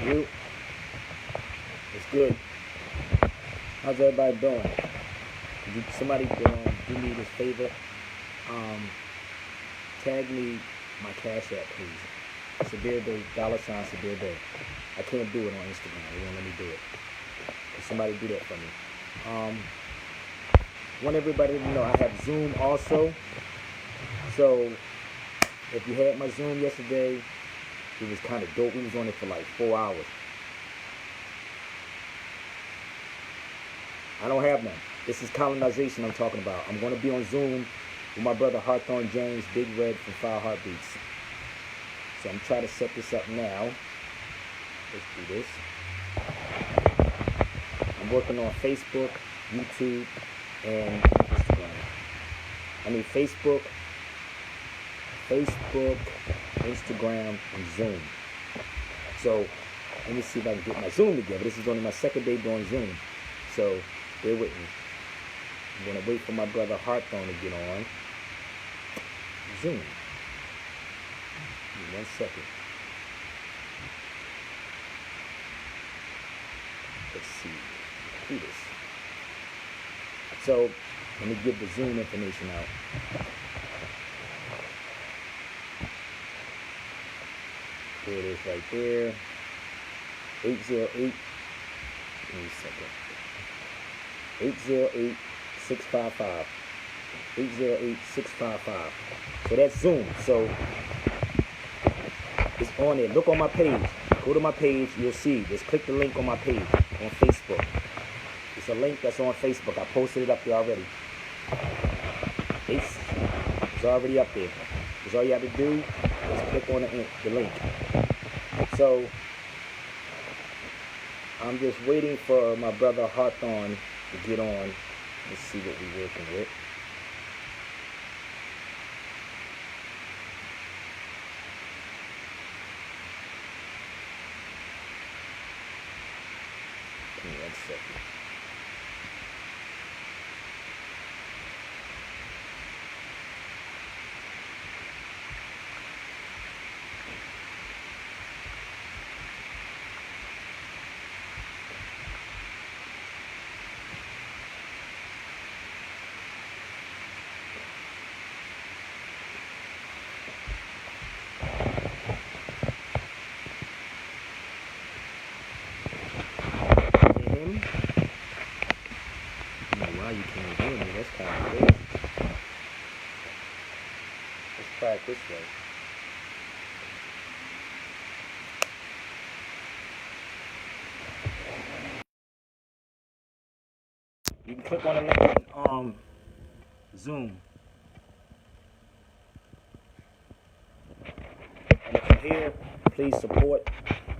You? It's good. How's everybody doing? Could you, somebody do me this favor? Tag me my Cash App, please. Sabir Bey, $Sabir Bey. I can't do it on Instagram. They won't let me do it. Could somebody do that for me? Want everybody to know I have Zoom also. So if you had my Zoom yesterday, it was kind of dope. We was on it for like 4 hours. I don't have none. This is colonization I'm talking about. I'm going to be on Zoom with my brother Hawthorne James, Big Red from Fire Heartbeats. So I'm trying to set this up now. Let's do this. I'm working on Facebook, YouTube, and Instagram. I mean Facebook, Instagram, and Zoom. So let me see if I can get my Zoom together. This is only my second day doing Zoom. So bear with me. I'm going to wait for my brother Hawthorne to get on Zoom. Give me 1 second. Let's see. Do this. So let me give the Zoom information out. There it is right there. 808. Give me a second. 808-655. 808-655. So that's Zoom. So it's on there. Look on my page. Go to my page. You'll see. Just click the link on my page on Facebook. It's a link that's on Facebook. I posted it up there already. It's already up there. That's all you have to do is click on the link. So I'm just waiting for my brother Hawthorne to get on. Let's see what we're working with. Give me 1 second. You can't hear me. That's kind of crazy. Let's try it this way. You can click on the link on Zoom. And if you're here, please support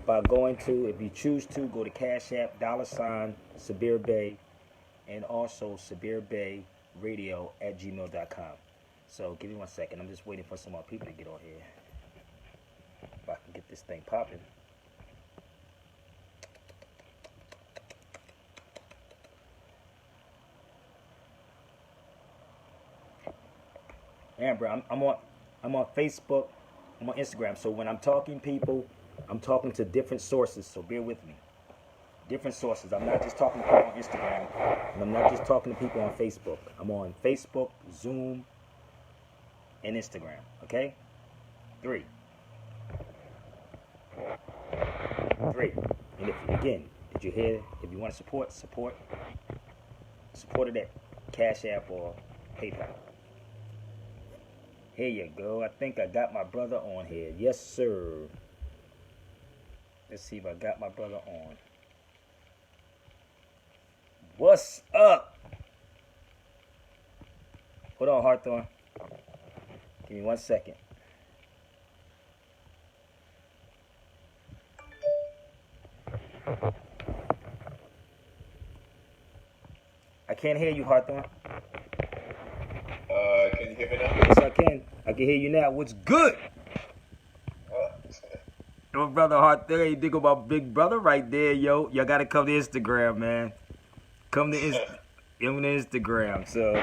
by going to, if you choose to, go to Cash App, $Sabir Bey. And also Sabir Bey Radio at gmail.com. So give me 1 second. I'm just waiting for some more people to get on here. If I can get this thing popping. Yeah, bro. I'm on Facebook. I'm on Instagram. So when I'm talking people, I'm talking to different sources. So bear with me. Different sources. I'm not just talking to people on Instagram, and I'm not just talking to people on Facebook. I'm on Facebook, Zoom, and Instagram. Okay? 3. And again, did you hear? If you want to support it at Cash App or PayPal. Here you go. I think I got my brother on here. Yes, sir. Let's see if I got my brother on. What's up? Hold on, Hawthorne. Give me 1 second. I can't hear you, Hawthorne. Can you hear me now? Yes, I can. I can hear you now. What's good? Yo, brother Hawthorne, you think about big brother right there, yo. Y'all gotta come to Instagram, man. Come to Instagram. So,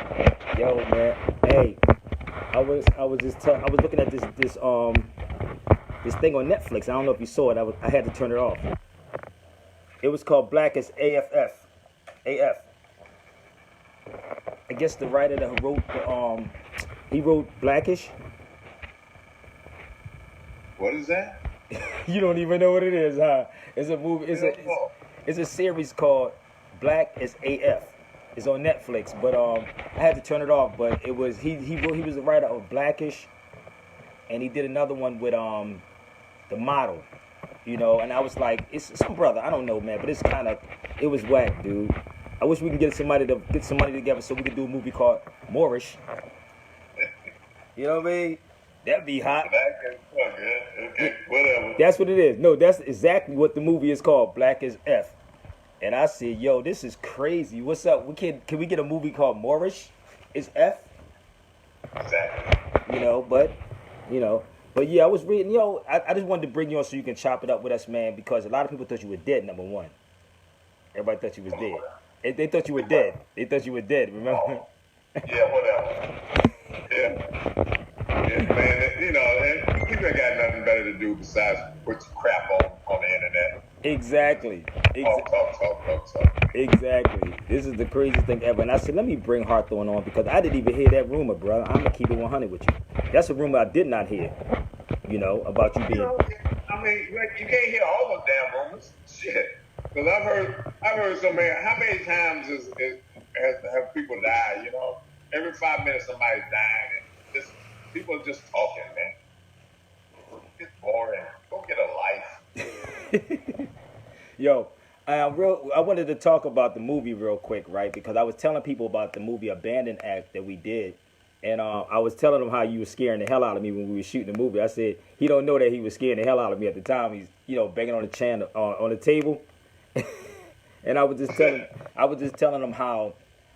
yo, man. Hey, I was looking at this thing on Netflix. I don't know if you saw it. I had to turn it off. It was called Black as AFF. AF. I guess the writer that wrote he wrote Blackish. What is that? You don't even know what it is, huh? It's a movie. It's a series called Black as AF. It's on Netflix, but I had to turn it off. But it was he was the writer of Blackish, and he did another one with the model, you know. And I was like, it's some brother, I don't know, man, but it was whack, dude. I wish we could get some money together so we could do a movie called Moorish. You know what I mean? That'd be hot. Okay, whatever. That's what it is. No, that's exactly what the movie is called, Black as F. And I said, yo, this is crazy. What's up? Can we get a movie called Moorish? Is F? Exactly. But yeah, I was reading, I just wanted to bring you on so you can chop it up with us, man, because a lot of people thought you were dead, number one. Everybody thought you was dead. They thought you were dead. They thought you were dead, remember? Oh. Yeah, whatever. Yeah, man, and people ain't got nothing better to do besides put some crap on the internet. Exactly. Talk. Exactly. This is the craziest thing ever. And I said, let me bring Hawthorne on because I didn't even hear that rumor, bro. I'm going to keep it 100 with you. That's a rumor I did not hear, about you being... I mean, you can't hear all those damn rumors. Shit. Because I've heard so many... How many times have people died, Every 5 minutes somebody's dying. And people are just talking, man. It's boring. Go get a life. Yo, I wanted to talk about the movie real quick, right? Because I was telling people about the movie Abandon Act that we did. And I was telling them how you were scaring the hell out of me when we were shooting the movie. I said, he don't know that he was scaring the hell out of me at the time. He's, banging on the table. And I was just telling him how,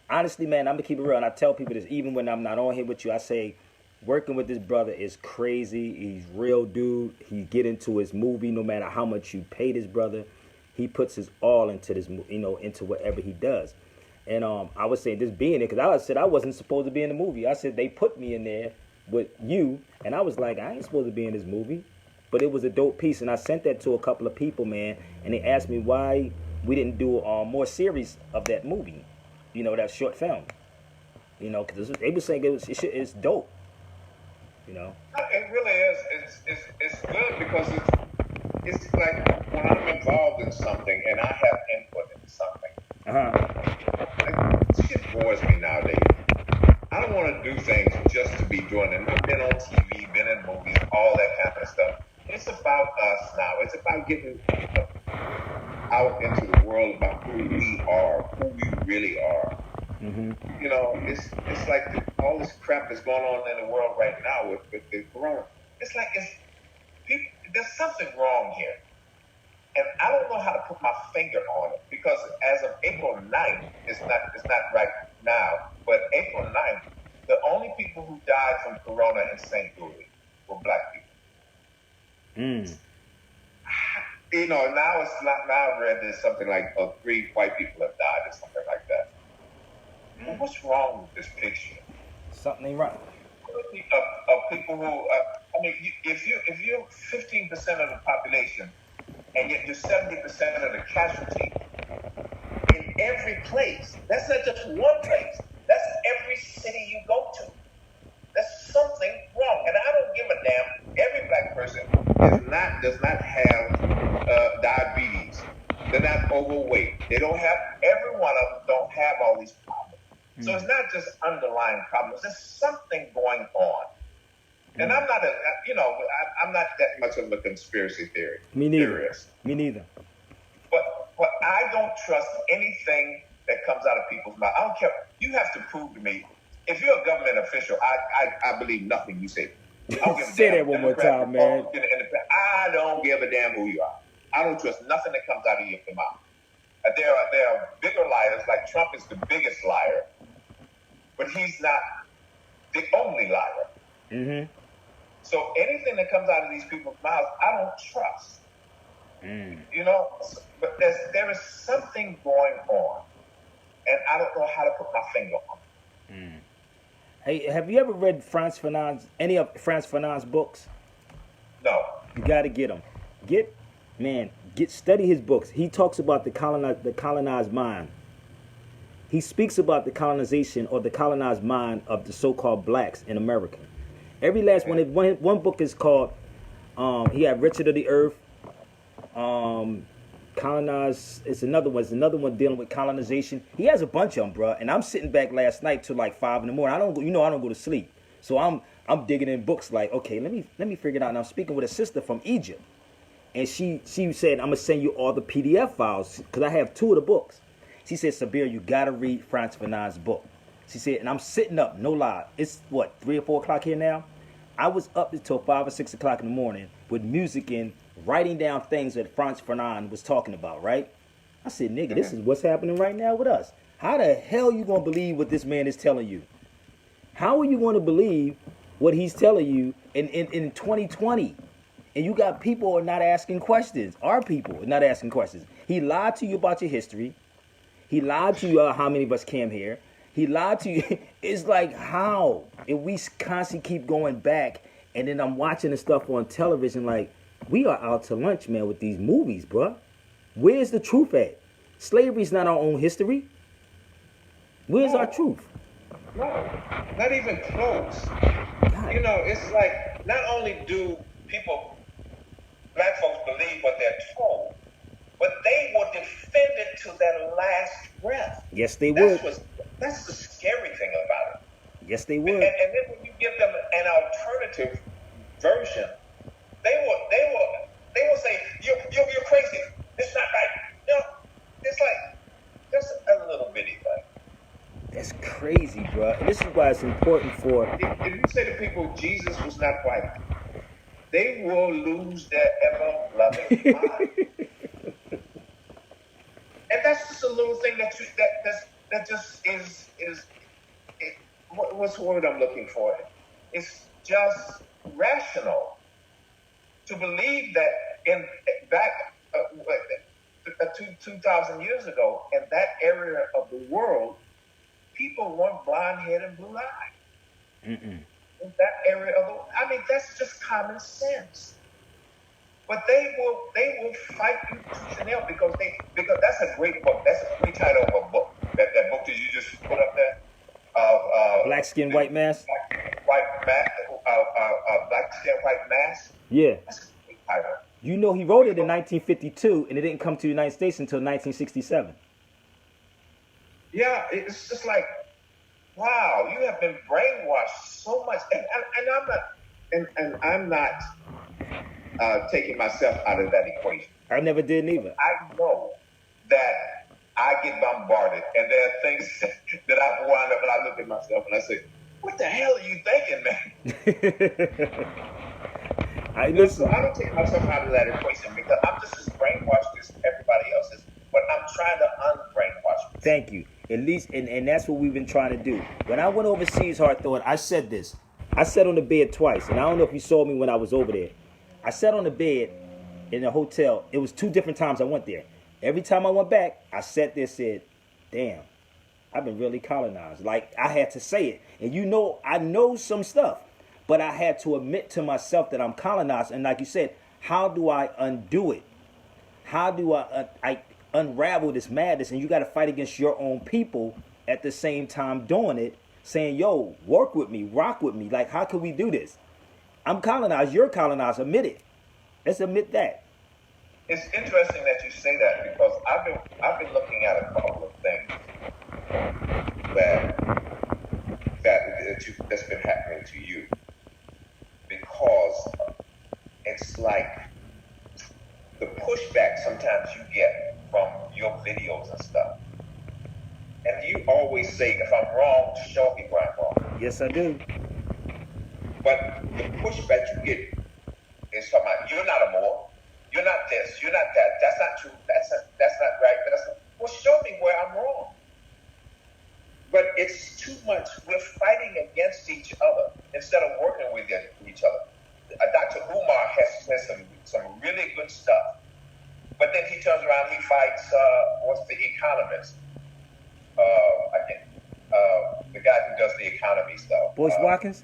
honestly, man, I'm going to keep it real. And I tell people this, even when I'm not on here with you, I say, working with this brother is crazy. He's real dude. He get into his movie no matter how much you pay this brother. He puts his all into this, into whatever he does. And I was saying, just being there, because I said I wasn't supposed to be in the movie. I said they put me in there with you, and I was like, I ain't supposed to be in this movie. But it was a dope piece, and I sent that to a couple of people, man, and they asked me why we didn't do more series of that movie, that short film. Because they were saying it's dope. It really is. It's good because it's like when I'm involved in something and I have input in something. Shit bores me nowadays. I don't want to do things just to be doing them. I've been on TV, been in movies, all that kind of stuff. It's about us now. It's about getting out into the world about who we are, who we really are. Mm-hmm. It's like all this crap that's going on in the world right now with the corona. It's like there's something wrong here. And I don't know how to put my finger on it because as of April 9th, it's not right now, but April 9th, the only people who died from corona in St. Louis were black people. Now it's not. Now I read there's something like 3 white people have died or something like that. Well, what's wrong with this picture? Something ain't right. Of people who, if you're 15% of the population, and yet you're 70% of the casualty in every place. That's not just one place. That's every city you go to. That's something wrong. And I don't give a damn. Every black person does not have diabetes. They're not overweight. Every one of them don't have all these problems. So it's not just underlying problems. There's something going on. And I'm not I'm not that much of a conspiracy theory. Me neither. Theorist. Me neither. But I don't trust anything that comes out of people's mouth. I don't care. You have to prove to me. If you're a government official, I believe nothing you say. I don't give a say damn. that one more time, man. I don't give a damn who you are. I don't trust nothing that comes out of your mouth. There are bigger liars, like Trump is the biggest liar, but he's not the only liar. Mm-hmm. So anything that comes out of these people's mouths, I don't trust. But there is something going on, and I don't know how to put my finger on it. Hey, have you ever read any of Frantz Fanon's books? No. You got to get them. Study his books. He talks about the colonized mind. He speaks about the colonization or the colonized mind of the so-called blacks in America. Every last one. One book is called. He had Richard of the Earth. Colonized. It's another one. It's another one dealing with colonization. He has a bunch of them, bro. And I'm sitting back last night till like 5 in the morning. I don't go to sleep. So I'm digging in books like, okay, let me figure it out. And I'm speaking with a sister from Egypt, and she said, I'm gonna send you all the PDF files because I have 2 of the books. She said, Sabir, you gotta read Frantz Fanon's book. She said, and I'm sitting up, no lie. It's what, 3 or 4 o'clock here now. I was up until 5 or 6 o'clock in the morning with music and writing down things that Frantz Fanon was talking about. Right? I said, nigga, this is what's happening right now with us. How the hell you gonna believe what this man is telling you? How are you gonna believe what he's telling you in 2020? And you got people who are not asking questions. Our people are not asking questions. He lied to you about your history. He lied to you how many of us came here. He lied to you. It's like, how? And we constantly keep going back. And then I'm watching the stuff on television like, we are out to lunch, man, with these movies, bruh. Where's the truth at? Slavery's not our own history. Where's our truth? No, not even close. God. You know, it's like, not only do black folks believe what they're told, but they will defend it to their last breath. Yes, they would. That's the scary thing about it. Yes, they would. And then when you give them an alternative version, they will say, you're crazy. It's not right. No, it's like just a little bitty thing. That's crazy, bro. And this is why it's important for. If you say to people Jesus was not white, they will lose their ever-loving mind. And that's just a little thing that just is what's the word I'm looking for? It's just rational to believe that back 2,000 years ago, in that area of the world, people weren't blonde-haired and blue-eyed. In that area of the world, I mean, that's just common sense. But they will fight you tooth and nail because that's a great book. That's a great title of a book. That book that you just put up there. Black Skin, White Mask. Black Skin, White Mask. Yeah. That's a great title. You know, he wrote it in 1952, and it didn't come to the United States until 1967. Yeah, it's just like, wow, you have been brainwashed so much, and I'm not taking myself out of that equation. I never did neither. I know that I get bombarded, and there are things that I wind up, and I look at myself and I say, "What the hell are you thinking, man?" I don't take myself out of that equation because I'm just as brainwashed as everybody else is, but I'm trying to unbrainwash myself. Thank you. At least, and that's what we've been trying to do. When I went overseas, Hawthorne, I said this. I sat on the bed twice, and I don't know if you saw me when I was over there. I sat on the bed in a hotel. It was 2 different times I went there. Every time I went back, I sat there and said, damn, I've been really colonized. Like, I had to say it. And you know, I know some stuff, but I had to admit to myself that I'm colonized. And like you said, how do I undo it? How do I unravel this madness? And you got to fight against your own people at the same time doing it, saying, yo, work with me, rock with me. Like, how can we do this? I'm colonized, you're colonized, admit it. Let's admit that. It's interesting that you say that because I've been looking at a couple of things that's been happening to you, because it's like the pushback sometimes you get from your videos and stuff. And you always say, if I'm wrong, show me where I'm wrong. Yes, I do. But the pushback you get is from you're not a Moor, you're not this, you're not that, that's not true, that's not right, well, show me where I'm wrong. But it's too much. We're fighting against each other instead of working with each other. Dr. Umar has some really good stuff, but then he turns around, he fights, what's the economist? The guy who does the economy stuff. Watkins?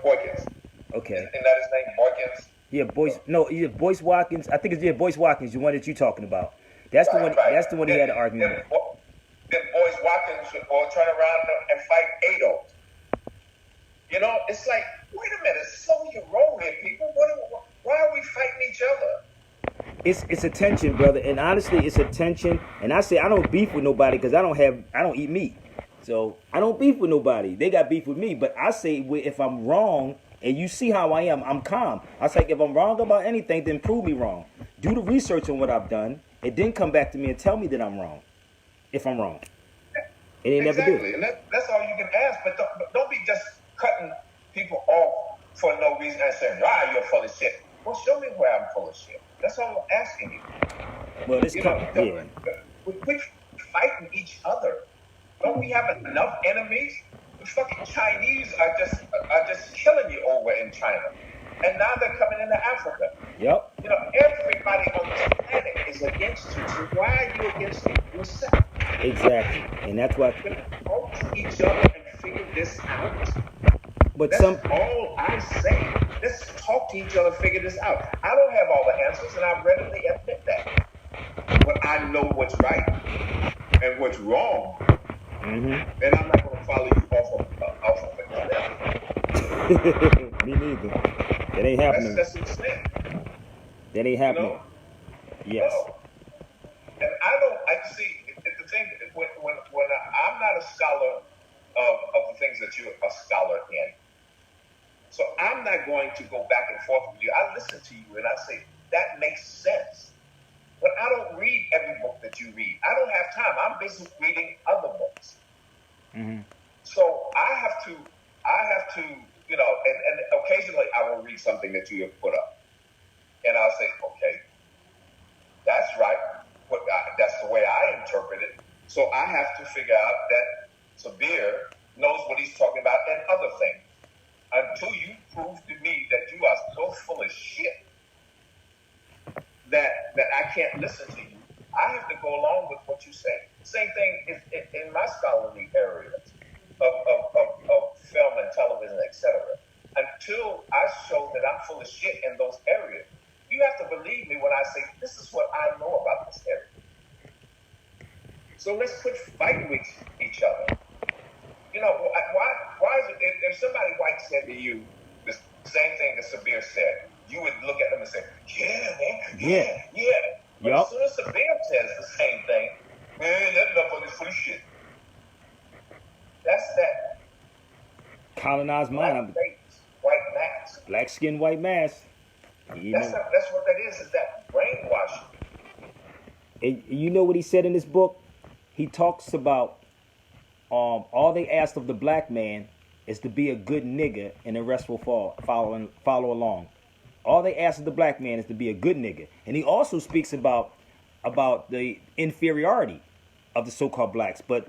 Boykins. Okay. Isn't that his name? Boykins? Yeah, Boyce. No, yeah, Boyce Watkins. I think it's Boyce Watkins, the one that you're talking about. That's the one. That's the one he had an argument with. Then Boyce Watkins will turn around and fight Ado. You know, it's like, wait a minute, slow your roll here, people. Why are we fighting each other? It's a tension, brother, and honestly, it's a tension. And I say I don't beef with nobody because I don't eat meat, so I don't beef with nobody. They got beef with me, but I say if I'm wrong. And you see how I am. I'm calm. I was like, if I'm wrong about anything, then prove me wrong. Do the research on what I've done, and then come back to me and tell me that I'm wrong. If I'm wrong. And they never do. And that's all you can ask. But don't be just cutting people off for no reason and saying, you're full of shit. Well, show me where I'm full of shit. That's all I'm asking you. Well, this yeah. We're fighting each other. Don't we have enough enemies? The fucking Chinese are just killing you over in China. And now they're coming into Africa. Yep. You know, everybody on this planet is against you. So why are you against yourself? Exactly. And that's why we're going to talk to each other and figure this out. But that's all I say. Let's talk to each other, figure this out. I don't have all the answers, and I readily admit that. But I know what's right and what's wrong. Mm-hmm. And I'm not going to follow you off of it. Me neither. That ain't happening. That's insane. That ain't happening. No. Yes. No. And I see, the thing, when I'm not a scholar of the things that you're a scholar in. So I'm not going to go back and forth with you. I listen to you and I say, that makes sense. But I don't read every book that you read. I don't have time. I'm busy reading other books. Mm-hmm. So I have to, you know, and occasionally I will read something that you have put up. And I'll say, okay, that's right. That's the way I interpret it. So I have to figure out that Sabir knows what he's talking about and other things. Until you prove to me that you are so full of shit that I can't listen to you, I have to go along with what you say. The same thing is in my scholarly areas of film and television, etc. Until I show that I'm full of shit in those areas, you have to believe me when I say this is what I know about this area. So let's quit fighting with each other. You know, why is it if somebody white said to you the same thing that Sabir said, you would look at them and say, yeah, man, yeah. But yep. As soon as Sabir says the same thing, man, that motherfucker's full of shit. That's that. Colonized mind. White mask. Black skin, white mask. That's what that is that brainwashing. And you know what he said in this book? He talks about all they asked of the black man is to be a good nigga, and the rest will follow along. All they ask of the black man is to be a good nigga. And he also speaks about the inferiority of the so-called blacks. But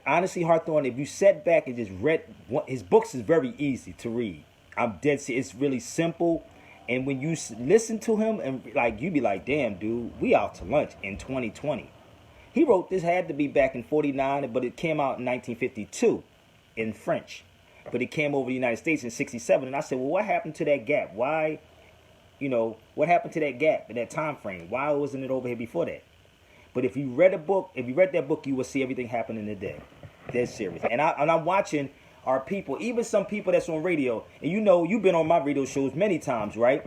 honestly, Hawthorne, if you sat back and just read his books, is very easy to read. I'm dead serious. It's really simple. And when you listen to him, and you be like, damn, dude, we out to lunch in 2020. He wrote this, had to be back in 49, but it came out in 1952 in French. But it came over the United States in 67. And I said, well, what happened to that gap? Why, what happened to that gap in that time frame? Why wasn't it over here before that? But if you read that book, you will see everything happen in a day. Dead serious. And I'm watching our people, even some people that's on radio. And you've been on my radio shows many times, right?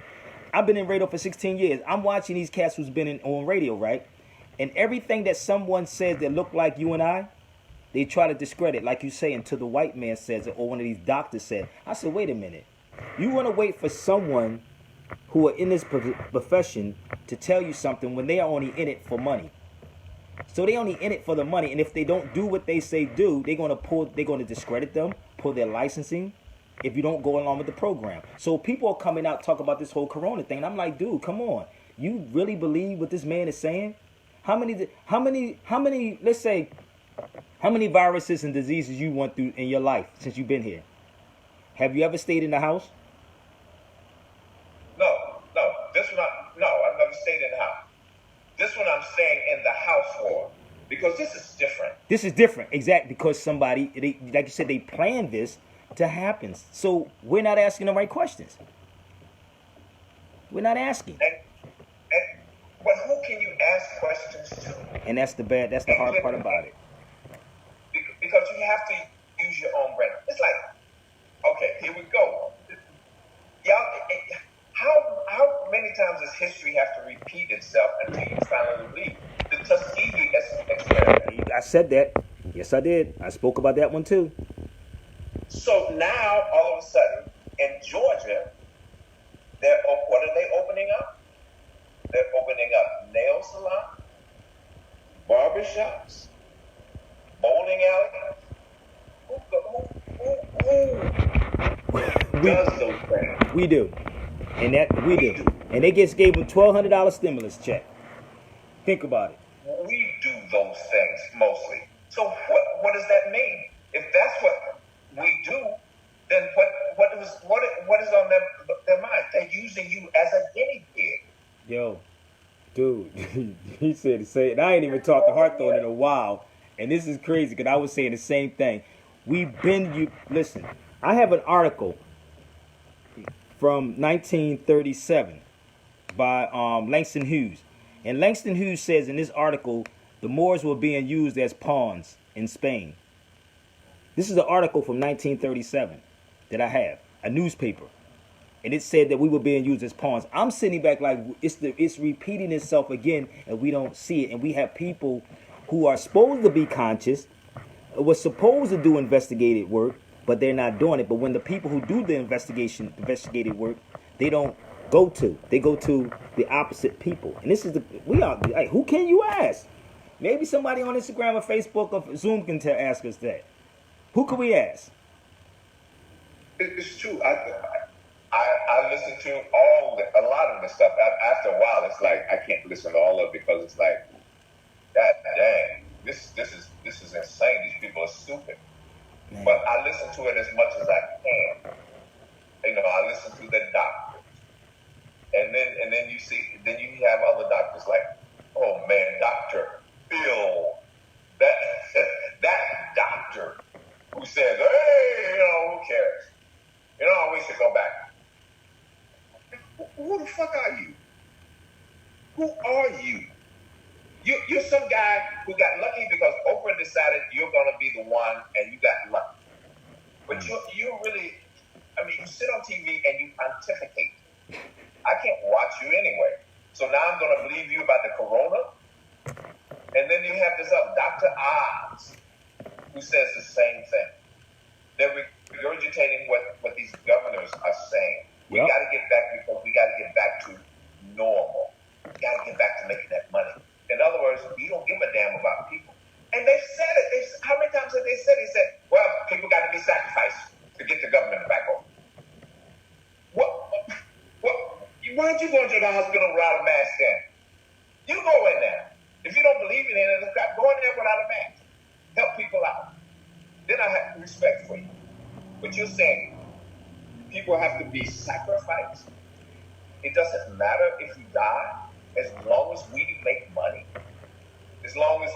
I've been in radio for 16 years. I'm watching these cats who's been on radio, right? And everything that someone says that look like you and I, they try to discredit, like you say, until the white man says it or one of these doctors said. I said, wait a minute. You want to wait for someone who are in this profession to tell you something when they are only in it for money. So they only in it for the money, and if they don't do what they say do, they're going to discredit them, pull their licensing if you don't go along with the program. So people are coming out talk about this whole corona thing, and I'm like, dude, come on. You really believe what this man is saying? How many viruses and diseases you went through in your life since you've been here? Have you ever stayed in the house? No. I've never stayed in the house. This one I'm staying in the house for, because this is different. This is different, exactly, because somebody, like you said, they planned this to happen. So we're not asking the right questions. We're not asking. But who can you ask questions to? And that's the hard part about it. Because you have to use your own brain. It's like, okay, here we go. Y'all, how many times does history have to repeat itself until you finally believe? The Tuskegee experiment. I said that. Yes, I did. I spoke about that one too. So now, all of a sudden, in Georgia, what are they opening up? They're opening up nail salons, barbershops, bowling alleys. Who does those things? We do. And we do. And they just gave them $1,200 stimulus check. Think about it. We do those things mostly. So what does that mean? If that's what we do, then what is on their mind? They're using you as a guinea pig. Yo, dude, he said the same. And I ain't even talked to Hawthorne in a while. And this is crazy because I was saying the same thing. Listen, I have an article from 1937 by Langston Hughes. And Langston Hughes says in this article, the Moors were being used as pawns in Spain. This is an article from 1937 that I have, a newspaper. And it said that we were being used as pawns. I'm sitting back like it's repeating itself again and we don't see it. And we have people who are supposed to be conscious, were supposed to do investigative work, but they're not doing it. But when the people who do the investigative work, they don't go to. They go to the opposite people. And this is who can you ask? Maybe somebody on Instagram or Facebook or Zoom can ask us that. Who can we ask? It's true. I listen to a lot of the stuff. After a while, it's like I can't listen to all of it because it's like, God dang, this is insane. These people are stupid. Man. But I listen to it as much as I can. I listen to the doctors, and then you have other doctors like, oh man, Dr. Bill, that doctor who says, hey, who cares? We should go back. Who the fuck are you? Who are you? You're some guy who got lucky because Oprah decided you're going to be the one and you got lucky. But you really, you sit on TV and you pontificate. I can't watch you anyway. So now I'm going to believe you about the corona. And then you have this Dr. Oz, who says the same thing. They're regurgitating what these governors are saying. We got to get back because we got to get back to normal. We got to get back to making that money. In other words, you don't give a damn about people. And they've said it. How many times have they said it? They said, well, people got to be sacrificed to get the government back on. Why don't you go into the hospital without a mask in? You go in there. If you don't believe in it, go in there without a mask. Help people out. Then I have respect for you. But you're saying people have to be sacrificed. It doesn't matter if you die, as long as we make money, as long as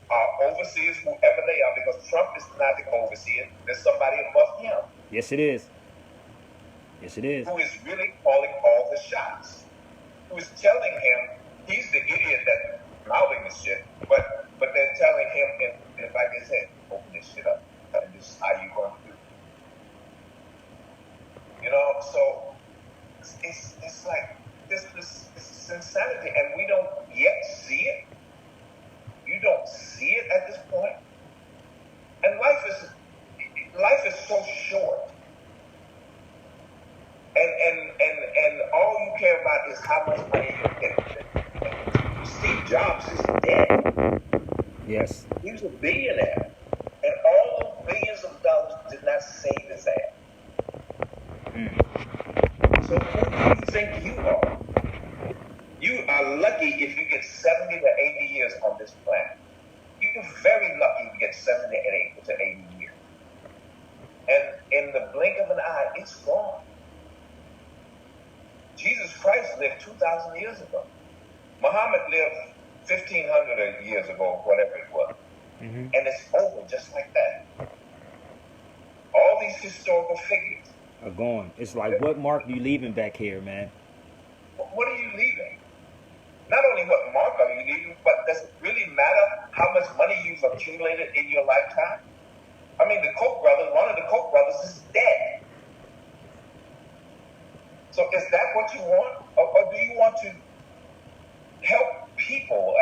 our overseers, whoever they are, because Trump is not the overseer, there's somebody above him. Yes, it is. Yes, it is. Who is really calling all the shots. Who is telling him, he's the idiot that's mouthing this shit, but they're telling him, if I can say, open this shit up, and this is how you're going to do it. So it's like this insanity, and we don't yet see it. You don't see it at this point. And life is so short. And all you care about is how much money you get. Steve Jobs is dead. Yes. He was a billionaire. And all those billions of dollars did not save his ass. So who do you think you are? You are lucky if you get 70 to 80 years on this planet. You're very lucky if you get 70 to 80 years. And in the blink of an eye, it's gone. Jesus Christ lived 2,000 years ago. Muhammad lived 1,500 years ago, whatever it was. And it's over just like that. All these historical figures are gone. It's like, what mark you leaving back here, man? what are you leaving? Not only what mark are you leaving, but does it really matter how much money you've accumulated in your lifetime? I mean, the Koch brothers, one of the Koch brothers is dead. So is that what you want? Or do you want to help people?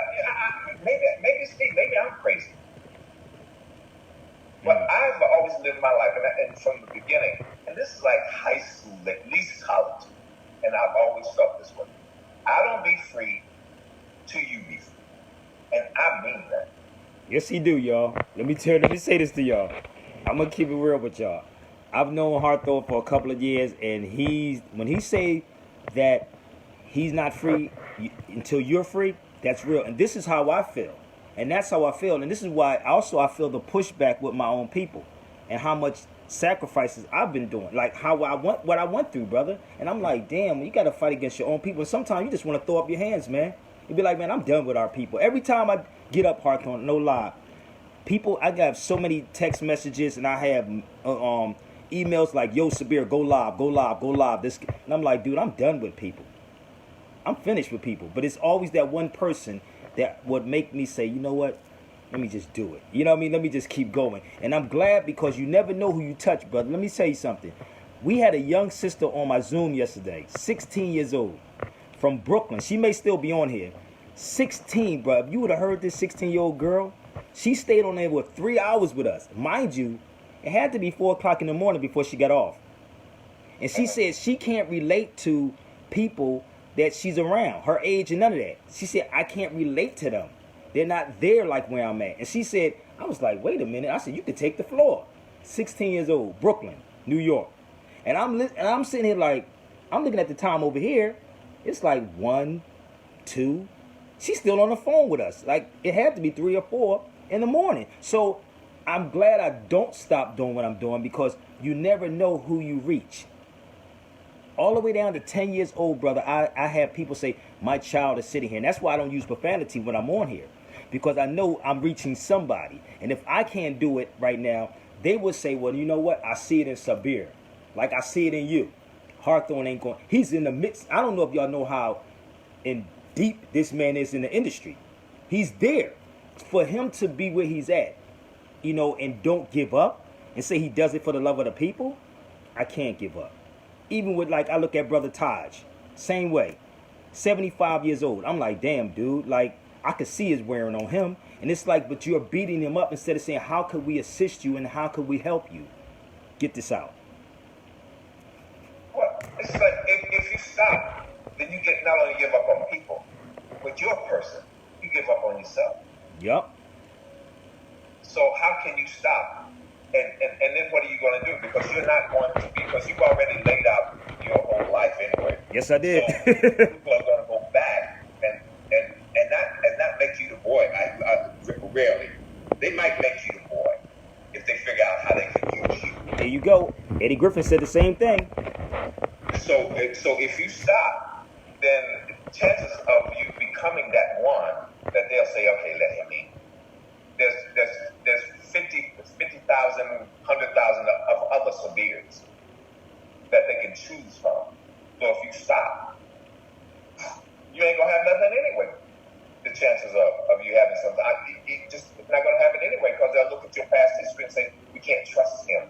Maybe it's me. Maybe I'm crazy. But I've always lived my life, and from the beginning, and this is like high school, at least college, and I've always felt this way. I don't be free till you be free. And I mean that. Yes, he do, y'all. Let me say this to y'all. I'm gonna keep it real with y'all. I've known Hawthorne for a couple of years, and when he say that he's not free until you're free, that's real. And this is how I feel. And that's how I feel. And this is why also I feel the pushback with my own people and how much sacrifices I've been doing. Like what I went through, brother. And I'm like, damn, you got to fight against your own people. And sometimes you just want to throw up your hands, man. You be like, man, I'm done with our people. Every time I get up, Hawthorne, no lie, people, I got so many text messages and I have emails like, yo, Sabir, go live, go live, go live. And I'm like, dude, I'm done with people. I'm finished with people. But it's always that one person that would make me say, you know what? Let me just do it. You know what I mean? Let me just keep going. And I'm glad because you never know who you touch, brother. Let me tell you something. We had a young sister on my Zoom yesterday, 16 years old, from Brooklyn. She may still be on here. 16, bro. If you would have heard this 16-year-old girl, she stayed on there for 3 hours with us. Mind you, it had to be 4 o'clock in the morning before she got off. And she said she can't relate to people that she's around, her age and none of that. She said, I can't relate to them. They're not there like where I'm at. And she said, I was like, wait a minute. I said, you could take the floor. 16 years old, Brooklyn, New York. And I'm sitting here like, I'm looking at the time over here. It's like 1, 2. She's still on the phone with us. Like, it had to be 3 or 4 in the morning. So I'm glad I don't stop doing what I'm doing because you never know who you reach. All the way down to 10 years old, brother, I have people say, my child is sitting here. And that's why I don't use profanity when I'm on here. Because I know I'm reaching somebody. And if I can't do it right now, they would say, well, you know what? I see it in Sabir. Like I see it in you. Hawthorne ain't going. He's in the midst. I don't know if y'all know how in deep this man is in the industry. He's there. For him to be where he's at, you know, and don't give up and say he does it for the love of the people, I can't give up. Even with, like, I look at Brother Taj, same way, 75 years old. I'm like, damn, dude, like, I could see his wearing on him. And it's like, but you're beating him up instead of saying, how could we assist you and how could we help you? Get this out. Well, it's like, if you stop, then you get not only give up on people, but you're a person. You give up on yourself. Yep. So how can you stop? And then what are you going to do? Because you're not going to, because you've already laid out your whole life anyway. Yes, I did. So people are going to go back and not make you the boy. Rarely. They might make you the boy if they figure out how they can use you. There you go. Eddie Griffin said the same thing. So if you stop, then chances of you becoming that one that they'll say, okay, let him in. There's 50,000, 100,000 of other Sabirs that they can choose from. So if you stop, you ain't gonna have nothing anyway. The chances of you having something, it's not gonna happen anyway because they'll look at your past history and say, we can't trust him.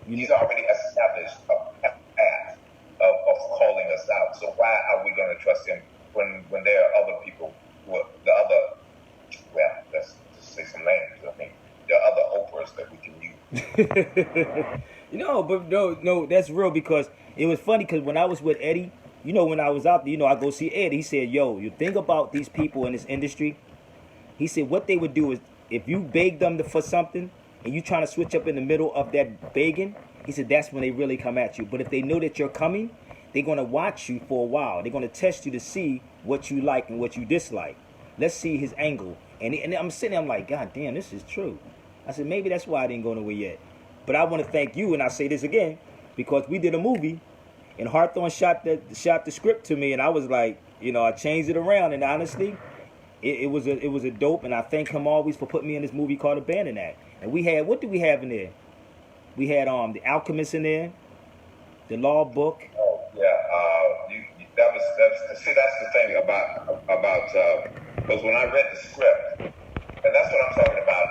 He's already established a path of calling us out. So why are we gonna trust him when there are other people who are the other? Well, let's just say some names. I mean, there are other Oprahs that we can use. But no, that's real because it was funny because when I was with Eddie, when I was out there, I go see Eddie. He said, yo, you think about these people in this industry. He said what they would do is if you beg them for something and you trying to switch up in the middle of that begging, he said that's when they really come at you. But if they know that you're coming, they're going to watch you for a while. They're going to test you to see what you like and what you dislike. Let's see his angle. And I'm sitting there, I'm like, God damn, this is true. I said, maybe that's why I didn't go nowhere yet. But I want to thank you, and I say this again, because we did a movie, and Hawthorne shot the script to me, and I was like, I changed it around, and honestly, it was a dope, and I thank him always for putting me in this movie called Abandon Act. And we had, what did we have in there? We had The Alchemist in there, The Law Book. Oh, yeah, that's the thing about because when I read the script, and that's what I'm talking about.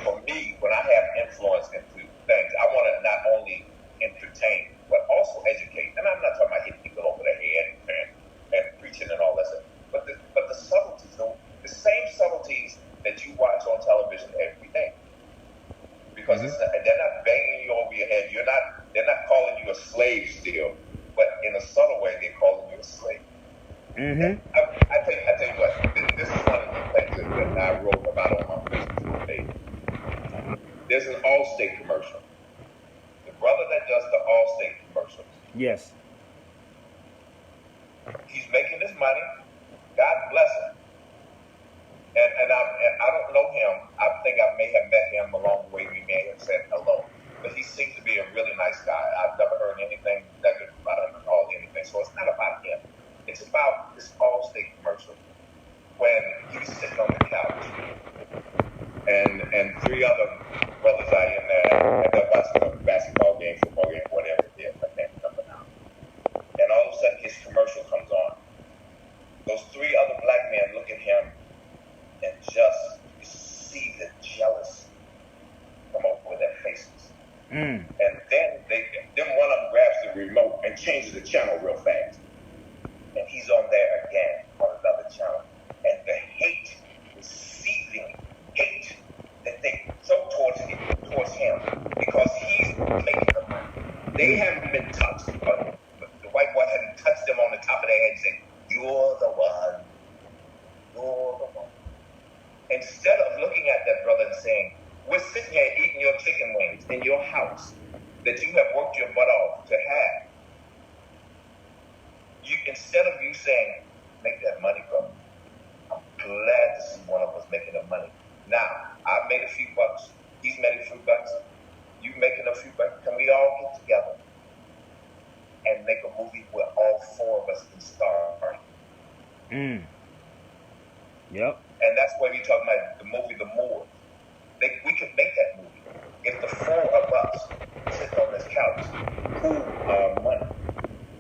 For me, when I have influence into things, I want to not only entertain but also educate. And I'm not talking about hitting people over the head and preaching and all that stuff, but the subtleties, the same subtleties that you watch on television every day, because they're not banging you over your head. They're not calling you a slave still, but in a subtle way, they're calling you a slave. Mm-hmm. I tell you what, this is one of the things that I wrote about on my Facebook page. There's an Allstate commercial. The brother that does the Allstate commercials. Yes. He's making his money. God bless him. And I don't know him. I think I may have met him along the way. We may have said hello. But he seems to be a really nice guy. I've never heard anything negative about him at all, anything. So it's not about him. It's about this Allstate commercial when he's sitting on the couch and three other brothers are in there and they're watching a basketball game, football game, whatever it is. I can't remember now. And all of a sudden his commercial comes on. Those three other black men look at him and just see the jealousy come over their faces. And then one of them grabs the remote and changes the channel real fast. And he's on there again on another channel. And the hate, the seething hate that they throw towards him because he's making the money. They haven't been touched. The white boy hasn't touched them on the top of their head and said, "You're the one. You're the one." Instead of looking at that brother and saying, "We're sitting here eating your chicken wings in your house that you have worked your butt off to have." Instead of you saying, "Make that money, bro. I'm glad to see one of us making the money. Now, I've made a few bucks. He's made a few bucks. You making a few bucks. Can we all get together and make a movie where all four of us can star?" Yep. And that's why we talking about the movie The Moors. We could make that movie if the four of us sit on this couch, pooled our money,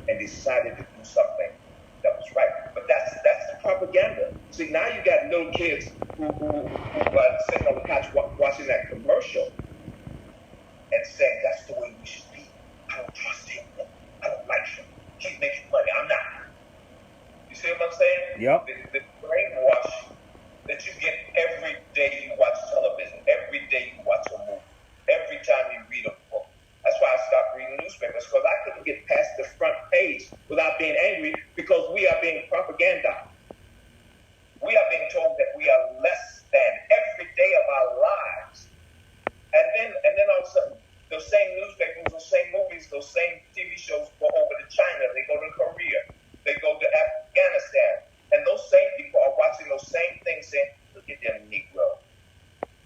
and decided to do something that was right. But that's the propaganda. See, now you got little kids who are sitting on the couch watching that commercial and saying, "That's the way we should be. I don't trust him. I don't like him. He's making money. I'm not." You see what I'm saying? Yep. The brainwash that you get every day you watch television, every day you watch a movie, every time you read a book. That's why I stopped reading newspapers, because I couldn't get past the front page without being angry, because we are being propagandized. We are being told that we are less than every day of our lives. And then all of a sudden, those same newspapers, those same movies, those same TV shows go over to China, they go to Korea, they go to Afghanistan. And those same people are watching those same things saying, "Look at them Negroes.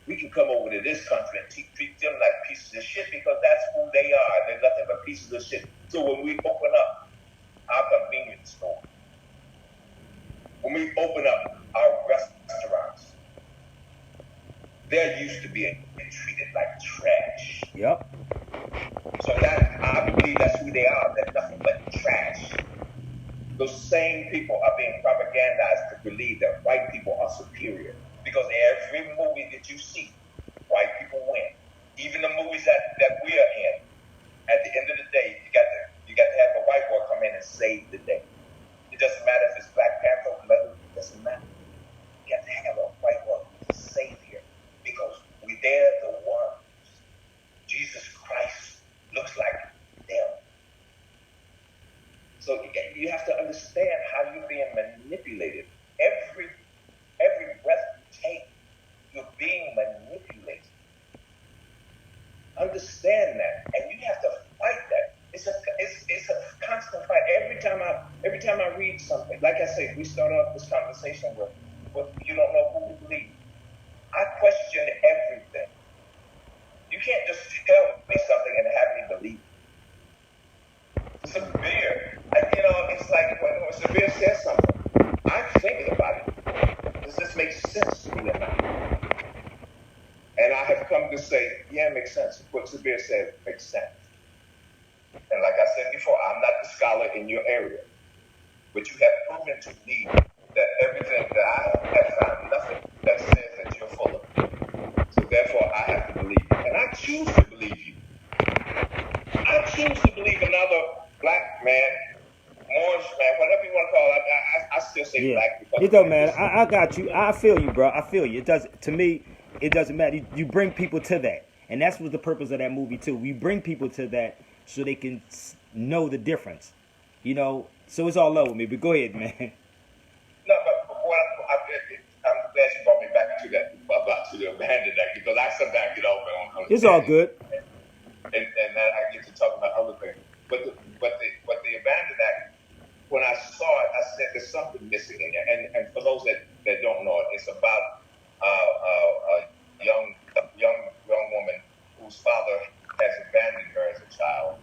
We can come over to this country and treat them like pieces of shit, because that's who they are. They're nothing but pieces of shit." So when we open up our convenience store, when we open up our restaurants, they're used to being treated like trash. Yep. So I believe that's who they are. They're nothing but trash. Those same people are being propagandized to believe that white people are superior. Because every movie that you see, white people win. Even the movies that we are in, at the end of the day, you got to have a white boy come in and save the day. It doesn't matter if it's Black Panther or whatever, it doesn't matter. You got to have a white boy who's a savior, because they're the ones. Jesus Christ looks like them. So you have to understand how you're being manipulated. Every breath you take, you're being manipulated. Understand that, and you have to fight that. It's a constant fight. Every time I read something, like I say, we start off this conversation with you don't know who to believe. I question everything. You can't just tell me something and have me believe. Sabir, it's like when Sabir says something, I think about it. Does this make sense to me or not? And I have come to say, yeah, it makes sense. What Sabir says makes sense. And like I said before, I'm not the scholar in your area. but you have proven to me that everything that I have found, nothing that says that you're full of. So therefore, I have to believe you. And I choose to believe you. I choose to believe another black man, Moorish man, whatever you want to call it. I still say black because it doesn't matter. I got you. I feel you, bro. I feel you. It does to me. It doesn't matter. You bring people to that, and that's what the purpose of that movie too. We bring people to that so they can know the difference. You know. So it's all love with me. But go ahead, man. No, but I'm glad you brought me back to that about to the abandoned act because I sometimes get over on it's all good. And then I get to talk about other things. But the abandoned act, when I saw it, I said there's something missing in there. And for those that don't know it, it's about a young woman whose father has abandoned her as a child.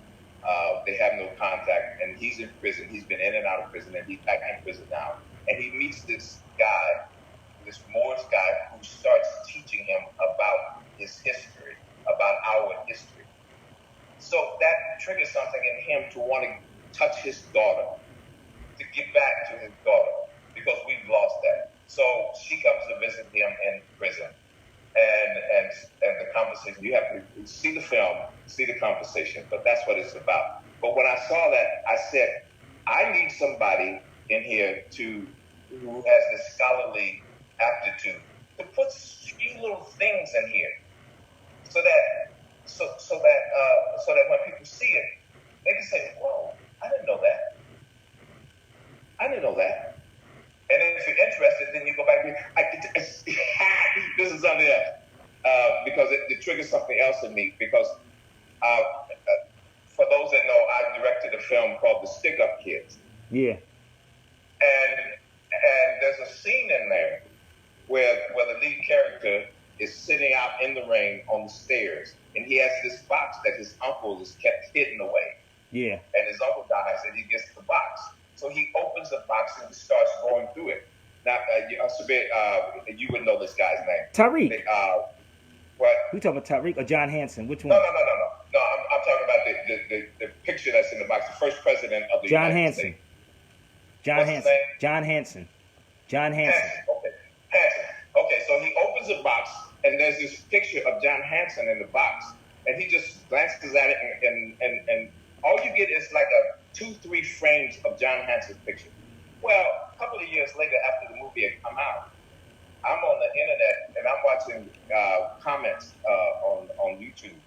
They have no contact, and he's in prison. He's been in and out of prison, and he's back in prison now. And he meets this guy, this Moorish guy, who starts teaching him about his history, about our history. So that triggers something in him to want to touch his daughter, to get back to his daughter, because we've lost that. So she comes to visit him in prison, and the conversation. You have to see the film, see the conversation, but that's what it's about. But when I saw that, I said, I need somebody in here who has this scholarly aptitude to put a few little things in here, so that when people see it, they can say, "Whoa, I didn't know that. I didn't know that." And then if you're interested, then you go back and this is something else because it triggers something else in me. Because for those that know, I directed a film called The Stick Up Kids. Yeah. And there's a scene in there where the lead character is sitting out in the rain on the stairs, and he has this box that his uncle has kept hidden away. Yeah. And his uncle dies, and he gets the box. So he opens the box and starts going through it. Now, Sabir, you would know this guy's name. Tariq. What? We talking about Tariq or John Hanson? Which one? No. I'm talking about the picture that's in the box. The first president of the United States. John Hanson. John Hanson. Okay. Hanson. Okay, so he opens the box, and there's this picture of John Hanson in the box, and he just glances at it, and all you get is like 2-3 frames of John Hanson's picture. Well, a couple of years later, after the movie had come out, I'm on the internet, and I'm watching comments on YouTube,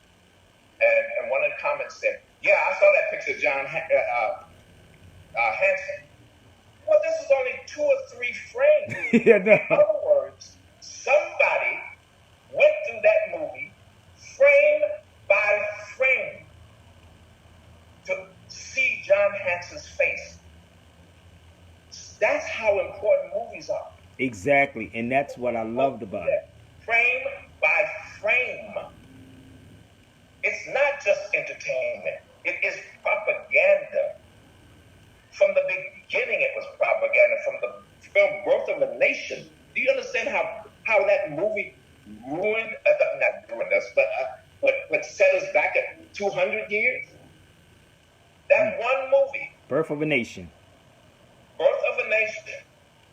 and one of the comments said, "Yeah, I saw that picture of John Hanson." Well, this is only 2 or 3 frames. Yeah, no. In other words, somebody went through that movie frame by frame to see John Hanson's face. That's how important movies are. Exactly, and that's what I loved about it. Frame by frame. It's not just entertainment. It is propaganda. From the beginning, it was propaganda. From the film Growth of a Nation. Do you understand how that movie ruined, not ruined us, but set us back at 200 years? That one movie. Birth of a Nation. Birth of a Nation.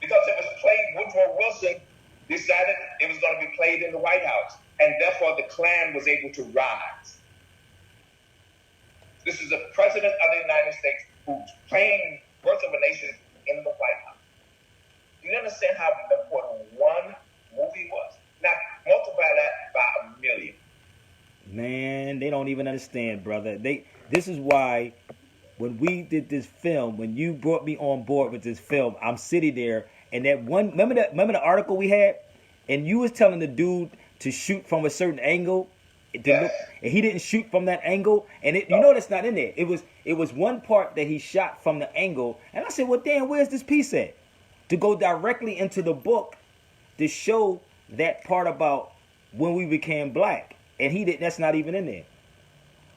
Because it was played, Woodrow Wilson decided it was going to be played in the White House. And therefore, the Klan was able to rise. This is the President of the United States who's playing Birth of a Nation in the White House. Do you understand how important one movie was? Now, multiply that by 1 million. Man, they don't even understand, brother. This is why when we did this film, when you brought me on board with this film, I'm sitting there, and that one, remember the article we had, and you was telling the dude to shoot from a certain angle, Yes. and he didn't shoot from that angle, and you know that's not in there. It was one part that he shot from the angle, and I said, well, damn, where's this piece at? To go directly into the book to show that part about when we became black, and he didn't. That's not even in there.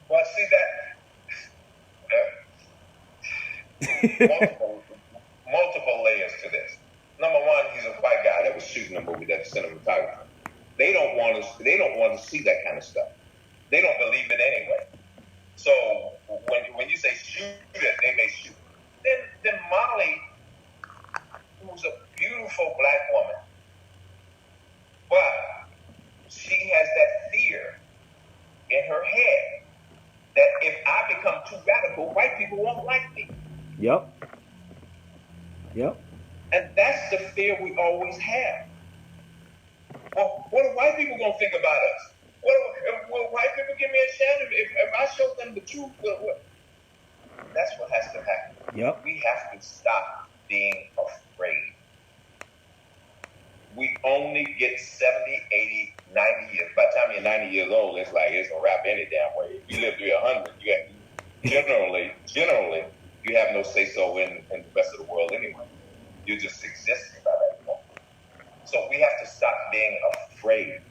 Well, see that multiple layers to this. Number one, he's a white guy that was shooting a movie, that's a cinematographer. They don't want to see that kind of stuff. They don't believe it anyway. So when you say shoot it, they may shoot. Then Molly Yep. Yep. And that's the fear we always have. Well, what are white people going to think about us? Will white people give me a chance if I show them the truth? That's what has to happen. Yep. We have to stop being afraid. We only get 70, 80, 90 years. By the time you're 90 years old, it's like it's a wrap any damn way. If you live to be 100, you have, generally, you have no say-so in the rest of the world anyway. You're just existing by that point. So we have to stop being afraid.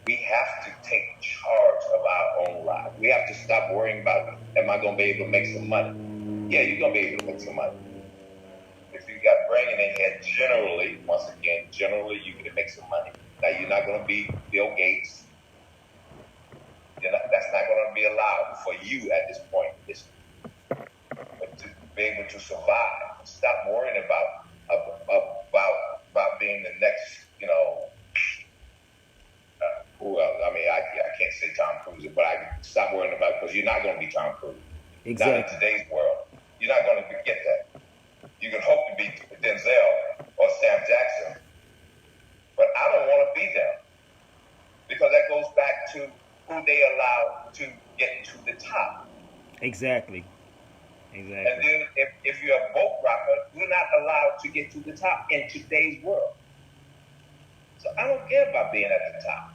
We have to take charge of our own lives. We have to stop worrying about, am I going to be able to make some money? Yeah, you're going to be able to make some money. If you got brain in your head, generally, you can make some money. Now, you're not going to be Bill Gates. That's not going to be allowed for you at this point. But to be able to survive, stop worrying about being the next, who else? I mean, I can't say Tom Cruise, but I stop worrying about it because you're not going to be Tom Cruise. Exactly. Not in today's world. You're not going to get that. You can hope to be Denzel or Sam Jackson, but I don't want to be them because that goes back to who they allow to get to the top. Exactly. And then if you're a boat rocker, you're not allowed to get to the top in today's world. So I don't care about being at the top.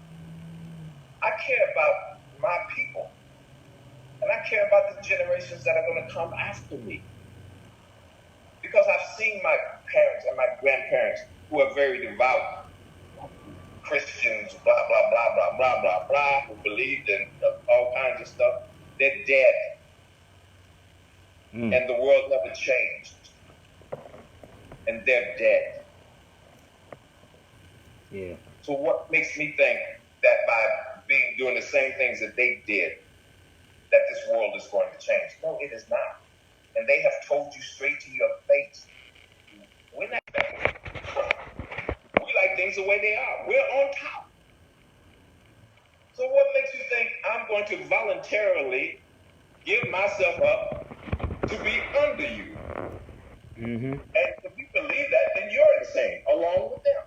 I care about my people. And I care about the generations that are going to come after me. Because I've seen my parents and my grandparents who are very devout Christians, blah, blah, blah, blah, blah, blah, blah, who believed in all kinds of stuff. They're dead. And the world never changed. And they're dead. Yeah. So what makes me think that by doing the same things that they did, that this world is going to change? No, it is not. And they have told you straight to your face, we're not we like things the way they are. We're on top. So what makes you think I'm going to voluntarily give myself up to be under you? And if you believe that, then you're insane along with them.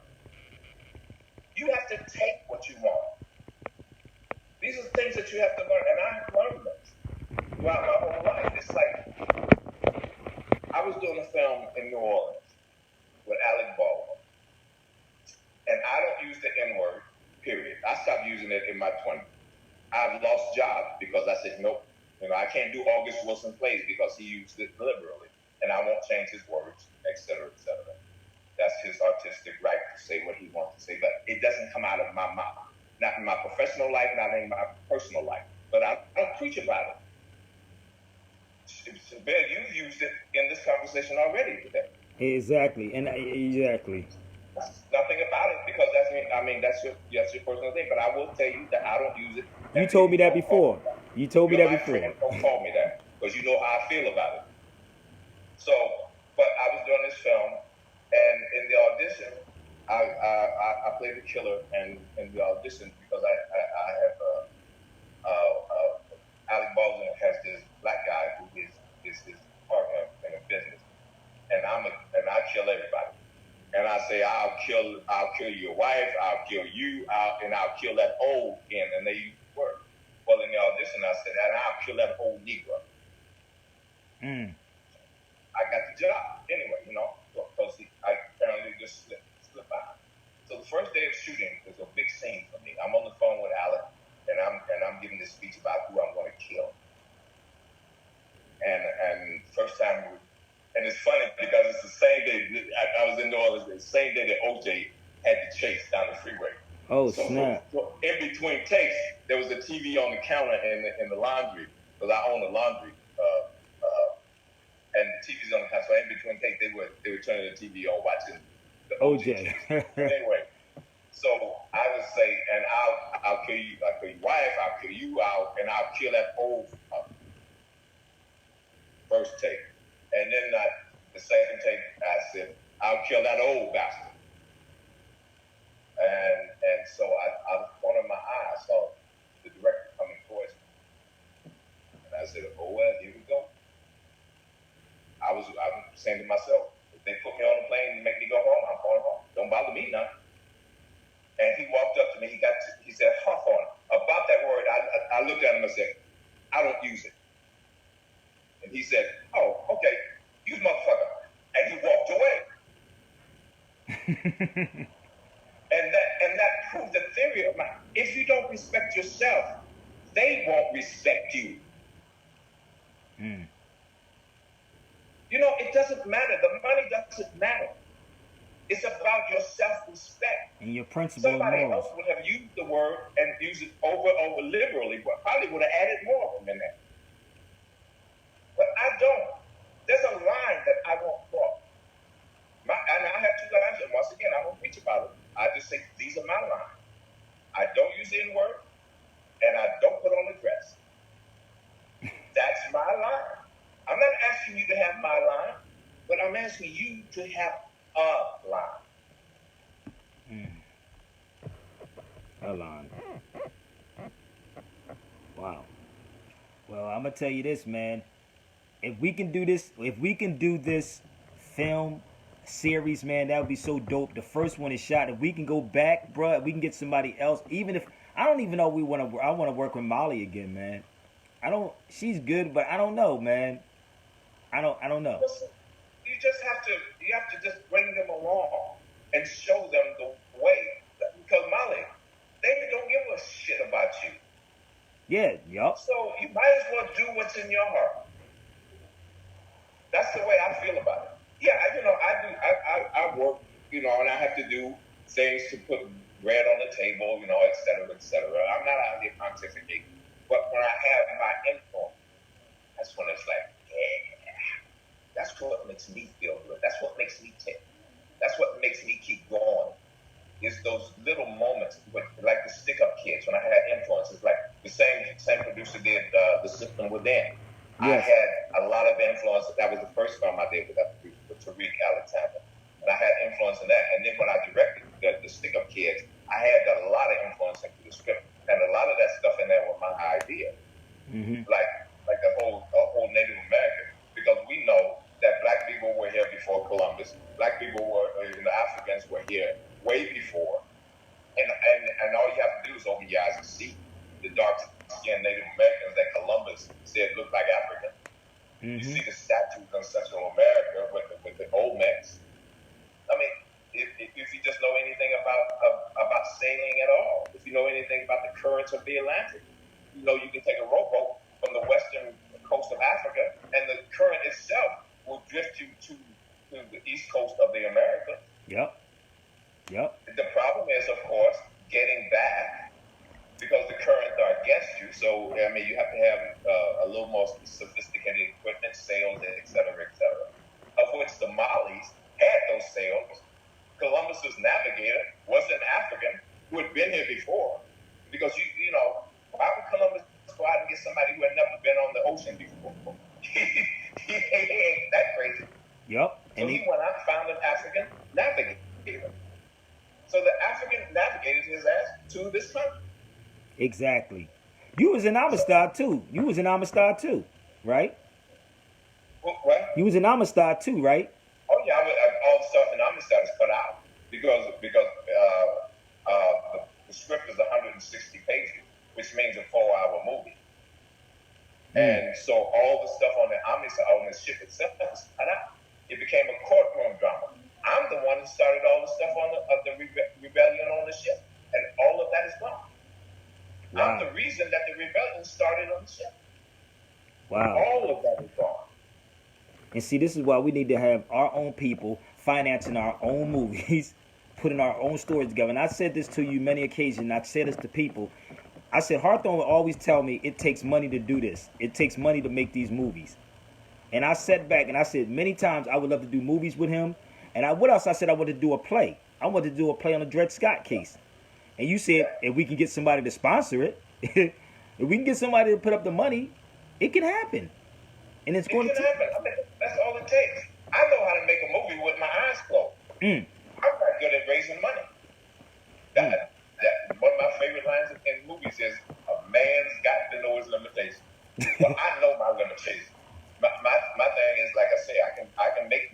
You have to take what you want. These are things that you have to learn, and I have learned this throughout my whole life. It's like I was doing a film in New Orleans with Alec Baldwin, and I don't use the N-word, period. I stopped using it in my 20s. I've lost jobs because I said, nope, I can't do August Wilson plays because he used it liberally, and I won't change his words, et cetera, et cetera. That's his artistic right to say what he wants to say, but it doesn't come out of my mouth. Not in my professional life, not in my personal life. But I don't preach about it. Sabir, you've used it in this conversation already today. Exactly. Exactly. Nothing about it because that's your personal thing. But I will tell you that I don't use it. You told me that before. You told me that before. Don't call me that because you know how I feel about it. So, but I was doing this film, and in the audition, I played the killer, and in the audition, because I have Alec Baldwin has this black guy who is his partner in a business, and I kill everybody, and I say I'll kill your wife, I'll kill you, and I'll kill that old kin, and they use the word. Well, in the audition, I said, and I'll kill that old Negro. I got the job anyway, because I apparently just slipped by. So the first day of shooting was a big scene for me. I'm on the phone with Alec, and I'm giving this speech about who I'm going to kill. And first time, and it's funny because it's the same day I was in New Orleans, the same day that OJ had the chase down the freeway. Oh, snap! So in between takes, there was a TV on the counter in the laundry because I own a laundry. And the TV's on the counter. So in between takes, they were turning the TV on, watching the OJ. Anyway, so I would say, and I'll kill you, I'll kill your wife, I'll kill you out, and I'll kill that old first take. And then the second take, I said, I'll kill that old bastard. And so out of the corner of my eye, I saw the director coming towards me. And I said, oh, well, here we go. I was saying to myself, if they put me on a plane and make me go home, I'm going home. Don't bother me now. And he walked up to me. He said, Hawthorne, about that word, I looked at him and said, I don't use it. And he said, oh, okay, you motherfucker. And he walked away. and that proved the theory of mine. If you don't respect yourself, they won't respect you. You know, it doesn't matter. The money doesn't matter. It's about your self-respect. And your principle. Somebody else would have used the word and used it over liberally, but probably would have added more of them in there. But I don't. There's a line that I won't cross. And I have two lines, and once again, I won't preach about it. I just say, these are my lines. I don't use the N-word, and I don't put on a dress. That's my line. I'm not asking you to have my line, but I'm asking you to have a line. A line. Wow. Well, I'm gonna tell you this, man. If we can do this film series, man, that would be so dope. The first one is shot. If we can go back, bro, we can get somebody else. Even if I don't even know I want to work with Molly again, man. She's good, but I don't know, man. I don't know. Listen, you have to just bring them along and show them the way. Because Molly, they don't give a shit about you. Yeah, yup. So you might as well do what's in your heart. That's the way I feel about it. Yeah, I work, and I have to do things to put bread on the table, et cetera, et cetera. I'm not out here pontificating. But when I have my influence, that's when it's like, yeah, that's what makes me feel good. That's what makes me tick. That's what makes me keep going. It's those little moments, like the stick-up kids. When I had influence, it's like the same producer did The System Within. Yes. I had a lot of influence. That was the first film I did with that producer, with Tariq Alexander. And I had influence in that. And then when I directed the stick-up kids, I had a lot of influence into the script. And a lot of that stuff in there was my idea. Like the whole Native American. Because we know that black people were here before Columbus. Black people the Africans were here way before. And all you have to do is open your eyes and see the dark-skinned Native Americans that Columbus said looked like African. You see the statues in Central America with the Olmecs. I mean, if you just know anything about sailing at all, if you know anything about the currents of the Atlantic, you can take a rowboat from the western coast of Africa, and the current itself will drift you to the east coast of the Americas. Yep. The problem is, of course, getting back, because the currents are against you. So, I mean, you have to have a little more sophisticated equipment, sails, et cetera, of which the Malis had those sails. Columbus's navigator was an African who had been here before. Because, why would Columbus go out and get somebody who had never been on the ocean before? he ain't that crazy. Yep. So he went out and found an African navigator. So the African navigated his ass to this country. Exactly. You was in Amistad too. Right? What? You was in Amistad too, right? Oh yeah, all the stuff in Amistad is cut out because the script is 160 pages, which means a 4-hour movie. And so all the stuff on the Amistad, on the ship itself, is cut out. It became a courtroom drama. I'm the one who started all the stuff on the rebellion on the ship, and all of that is gone. Wow. I'm the reason that the rebellion started on the ship. Wow. All of that is gone. And see, this is why we need to have our own people financing our own movies, putting our own stories together. And I said this to you many occasions. I said this to people. I said, Hawthorne will always tell me it takes money to do this. It takes money to make these movies. And I sat back and I said many times I would love to do movies with him. And what else? I said I wanted to do a play. I wanted to do a play on the Dred Scott case. And you said if we can get somebody to sponsor it, if we can get somebody to put up the money, it can happen. And it's going to happen. I mean, that's all it takes. I know how to make a movie with my eyes closed. I'm not good at raising money. That one of my favorite lines in movies is, a man's got to know his limitations. Well, I know my limitations. My thing is, like I say, I can make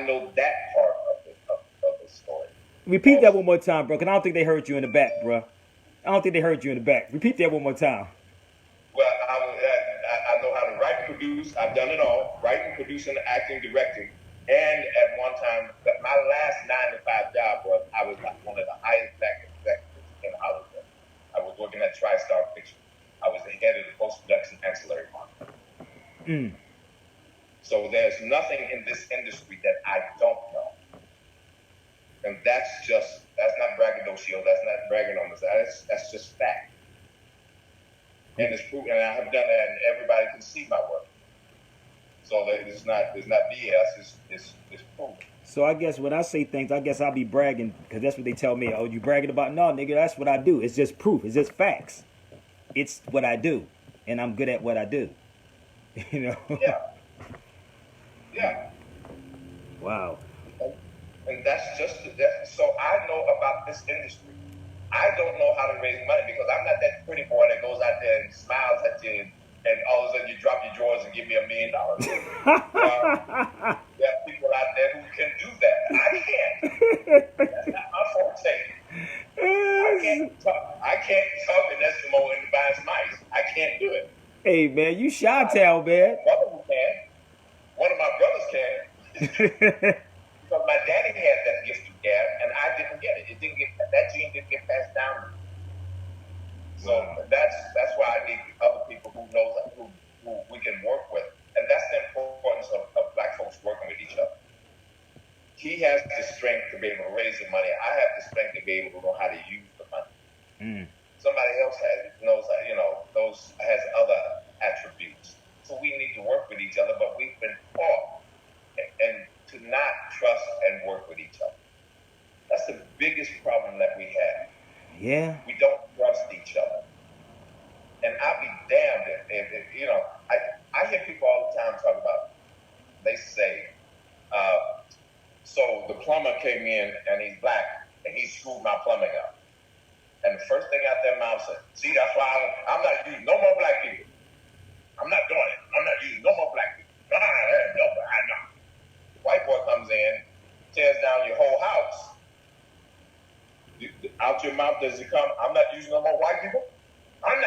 I know that part of the story. Repeat that one more time, bro, because I don't think they heard you in the back, bro. I don't think they heard you in the back. Repeat that one more time. Well, I know how to write and produce. I've done it all. Writing, producing, acting, directing. And at one time, my last 9-to-5 job was I was one of the highest black executives in Hollywood. I was working at TriStar Pictures. I was the head of the post-production ancillary market. So there's nothing in this industry that I don't know. And that's not braggadocio. That's not bragging on this. That's just fact. And it's proven, and I have done that, and everybody can see my work. So it's not BS. It's proven. So I guess when I say things, I guess I'll be bragging because that's what they tell me. Oh, you bragging about? No, nigga, that's what I do. It's just proof. It's just facts. It's what I do, and I'm good at what I do. You know? Yeah. Yeah. Wow. And that's just so I know about this industry. I don't know how to raise money because I'm not that pretty boy that goes out there and smiles at you and all of a sudden you drop your drawers and give me $1 million. There are people out there who can do that. I can't. That's not my forte. I can't talk an Eskimo in the Vines Mice. I can't do it. Hey man, you Chi-Town, man. My brother can. One of my brothers can. Because my daddy had that gift of gab, and I didn't get it. That gene didn't get passed down to me. So that's why I need other people who we can work with, and that's the importance of black folks working with each other. He has the strength to be able to raise the money. I have the strength to be able to know how to use the money. Somebody else has other attributes. So we need to work with each other, but we've been taught and to not trust and work with each other. That's the biggest problem that we have. Yeah. We don't trust each other. And I'll be damned if I hear people all the time talk about, they say, so the plumber came in and he's black and he screwed my plumbing up. And the first thing out their mouth said, see, that's why I'm not using no more black people. I'm not doing it. I'm not using no more black people. No. White boy comes in, tears down your whole house. Out your mouth does it come, I'm not using no more white people? I don't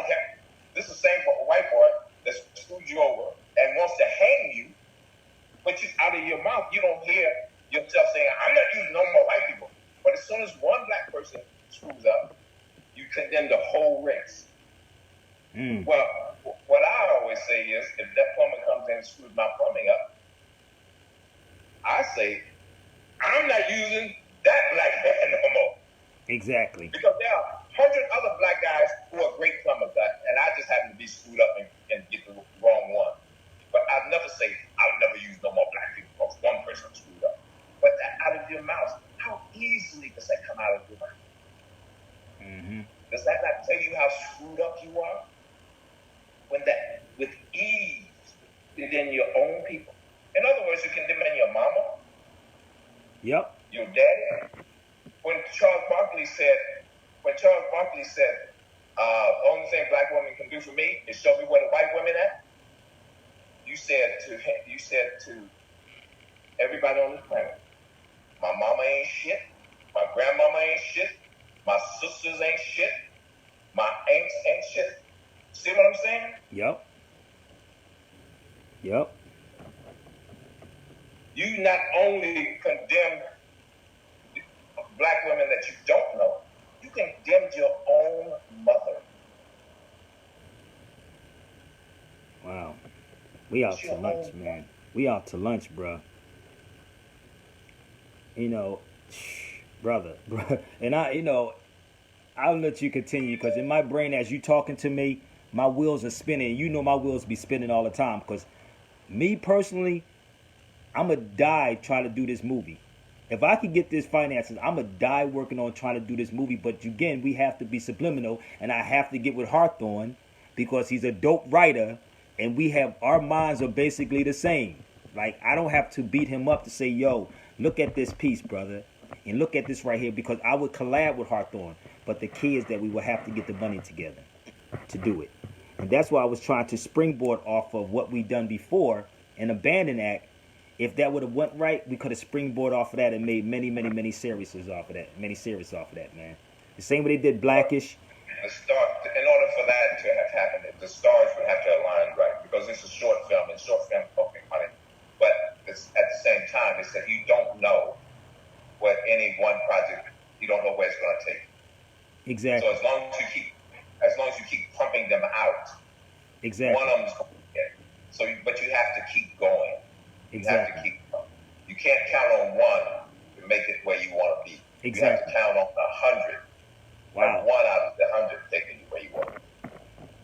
care. This is the same white boy that screwed you over and wants to hang you, but out of your mouth, you don't hear yourself saying, I'm not using no more white people. But as soon as one black person screws up, you condemn the whole race. Well, what I always say is, if that plumber comes in and screws my plumbing up, I say, I'm not using that black man no more. Exactly. Because there are 100 other black guys who are great plumbers, and I just happen to be screwed up and get the wrong one. But I'd never say, I'll never use no more black people because one person screwed up. But that out of your mouth, how easily does that come out of your mouth? Does that not tell you how screwed up you are? When that, with ease, condemn your own people. In other words, you condemn your mama. Yep. Your daddy. When Charles Barkley said, the only thing black women can do for me is show me where the white women at. You said to everybody on this planet, my mama ain't shit, my grandmama ain't shit, my sisters ain't shit, my aunts ain't shit. See what I'm saying? Yep. You not only condemn black women that you don't know, you condemned your own mother. Wow. We out to lunch, man. We out to lunch, bro. Brother. And I'll let you continue because in my brain, as you talking to me, my wheels are spinning. You know my wheels be spinning all the time because me personally, I'm going to die trying to do this movie. If I could get this finances, I'm going to die working on trying to do this movie. But again, we have to be subliminal, and I have to get with Hawthorne because he's a dope writer, and our minds are basically the same. Like, I don't have to beat him up to say, yo, look at this piece, brother, and look at this right here, because I would collab with Hawthorne. But the key is that we will have to get the money together to do it. And that's why I was trying to springboard off of what we done before, an abandoned act, if that would have went right, we could have springboard off of that and made many series off of that. Many series off of that, man. The same way they did Blackish. The star, in order for that to have happened, the stars would have to align right, because it's a short film, and short film don't make money. But it's, at the same time, it's that you don't know what any one project, you don't know where it's going to take. Exactly. So as long as you keep pumping them out, exactly, one of them's going to get. So, but you have to keep going. You exactly. have to keep going. You can't count on one to make it where you want to be. Exactly. You have to count on 100. Wow. And 1 out of the 100 taking you where you want to be.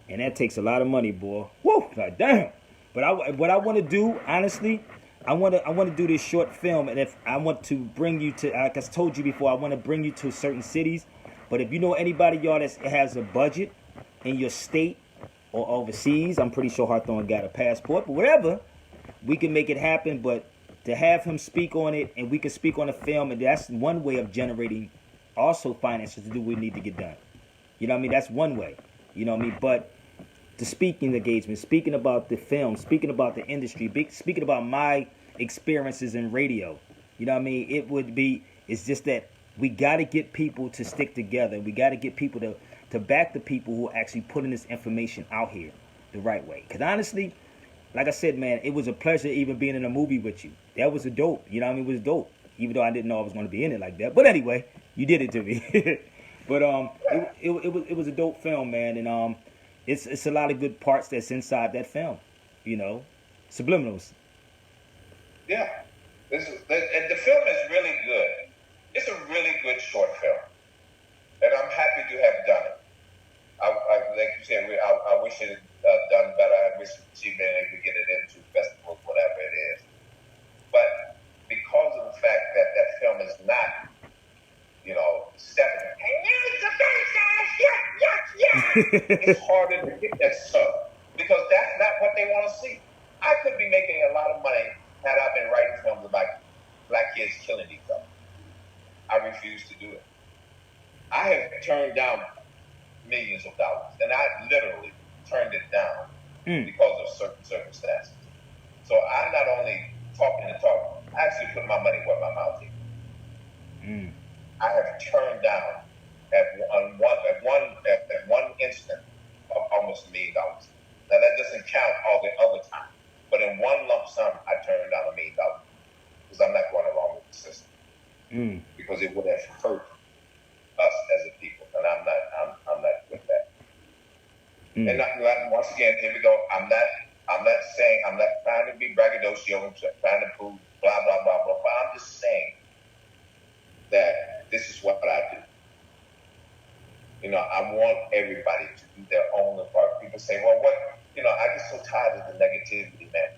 And that takes a lot of money, boy. Woo! God damn. But what I want to do, honestly, I want to do this short film, and if I want to bring you to, like I told you before, I want to bring you to certain cities. But if you know anybody, y'all, that has a budget in your state or overseas, I'm pretty sure Hawthorne got a passport, but whatever, we can make it happen. But to have him speak on it, and we can speak on the film, and that's one way of generating also finances to do what we need to get done. You know what I mean? That's one way. You know what I mean? But the speaking engagement, speaking about the film, speaking about the industry, speaking about my experiences in radio. You know what I mean? It's just that we got to get people to stick together. We got to get people to back the people who are actually putting this information out here the right way. Because honestly, like I said, man, it was a pleasure even being in a movie with you. That was a dope. You know what I mean? It was dope. Even though I didn't know I was going to be in it like that. But anyway, you did it to me. But it was a dope film, man. And it's a lot of good parts that's inside that film. You know, subliminals. Yeah, the film is really good. It's a really good short film, and I'm happy to have done it. Like you said, I wish it had done better. I wish she'd been able to get it into festivals, whatever it is. But because of the fact that that film is not, stepping, it's harder to get that stuff because that's not what they want to see. I could be making a lot of money had I been writing films about black kids killing each other. I refuse to do it. I have turned down millions of dollars, and I literally turned it down because of certain circumstances. So I'm not only talking the talk, I actually put my money where my mouth is. I have turned down at one instant of almost $1 million. Now that doesn't count all the other time, but in one lump sum, I turned down $1 million because I'm not going along with the system. Because it would have hurt us as a people, and I'm not with that. And once again, here we go. I'm not saying, I'm not trying to be braggadocio, I'm trying to prove blah blah blah blah. But I'm just saying that this is what I do. I want everybody to do their own part. People say, well, what? I get so tired of the negativity, man.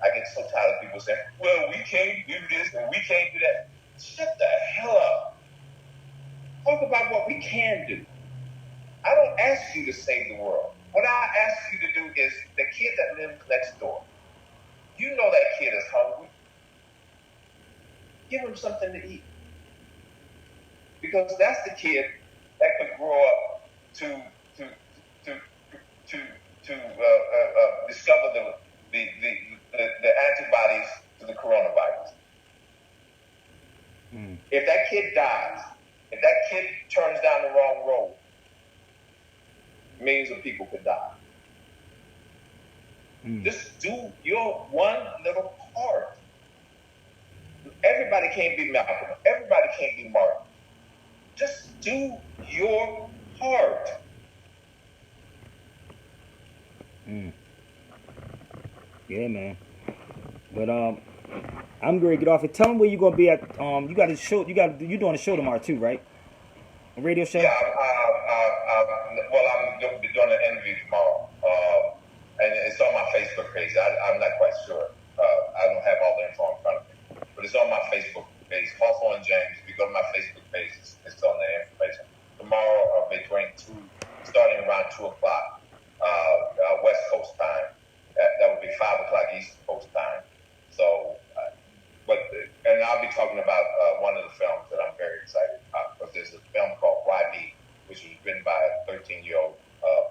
I get so tired of people saying, well, we can't do this and we can't do that. Shut the hell up. Talk about what we can do. I don't ask you to save the world. What I ask you to do is the kid that lives next door. You know that kid is hungry. Give him something to eat. Because that's the kid that could grow up to discover the antibodies to the coronavirus. If that kid dies, if that kid turns down the wrong road, millions of people could die. Just do your one little part. Everybody can't be Malcolm. Everybody can't be Martin. Just do your part. Yeah, man. But I'm going to get off it. Tell them where you're going to be at. You got a show. You're doing a show tomorrow too, right? A radio show. Yeah. I'm going to be doing an interview tomorrow, and it's on my Facebook page. I'm not quite sure. I don't have all the info in front of me, but it's on my Facebook page, Hawthorne James. If you go to my Facebook page, it's on the information. Tomorrow, starting around 2:00 West Coast time. That would be 5:00 East Coast time. So, and I'll be talking about one of the films that I'm very excited about, because there's a film called Why Me, which was written by a 13-year-old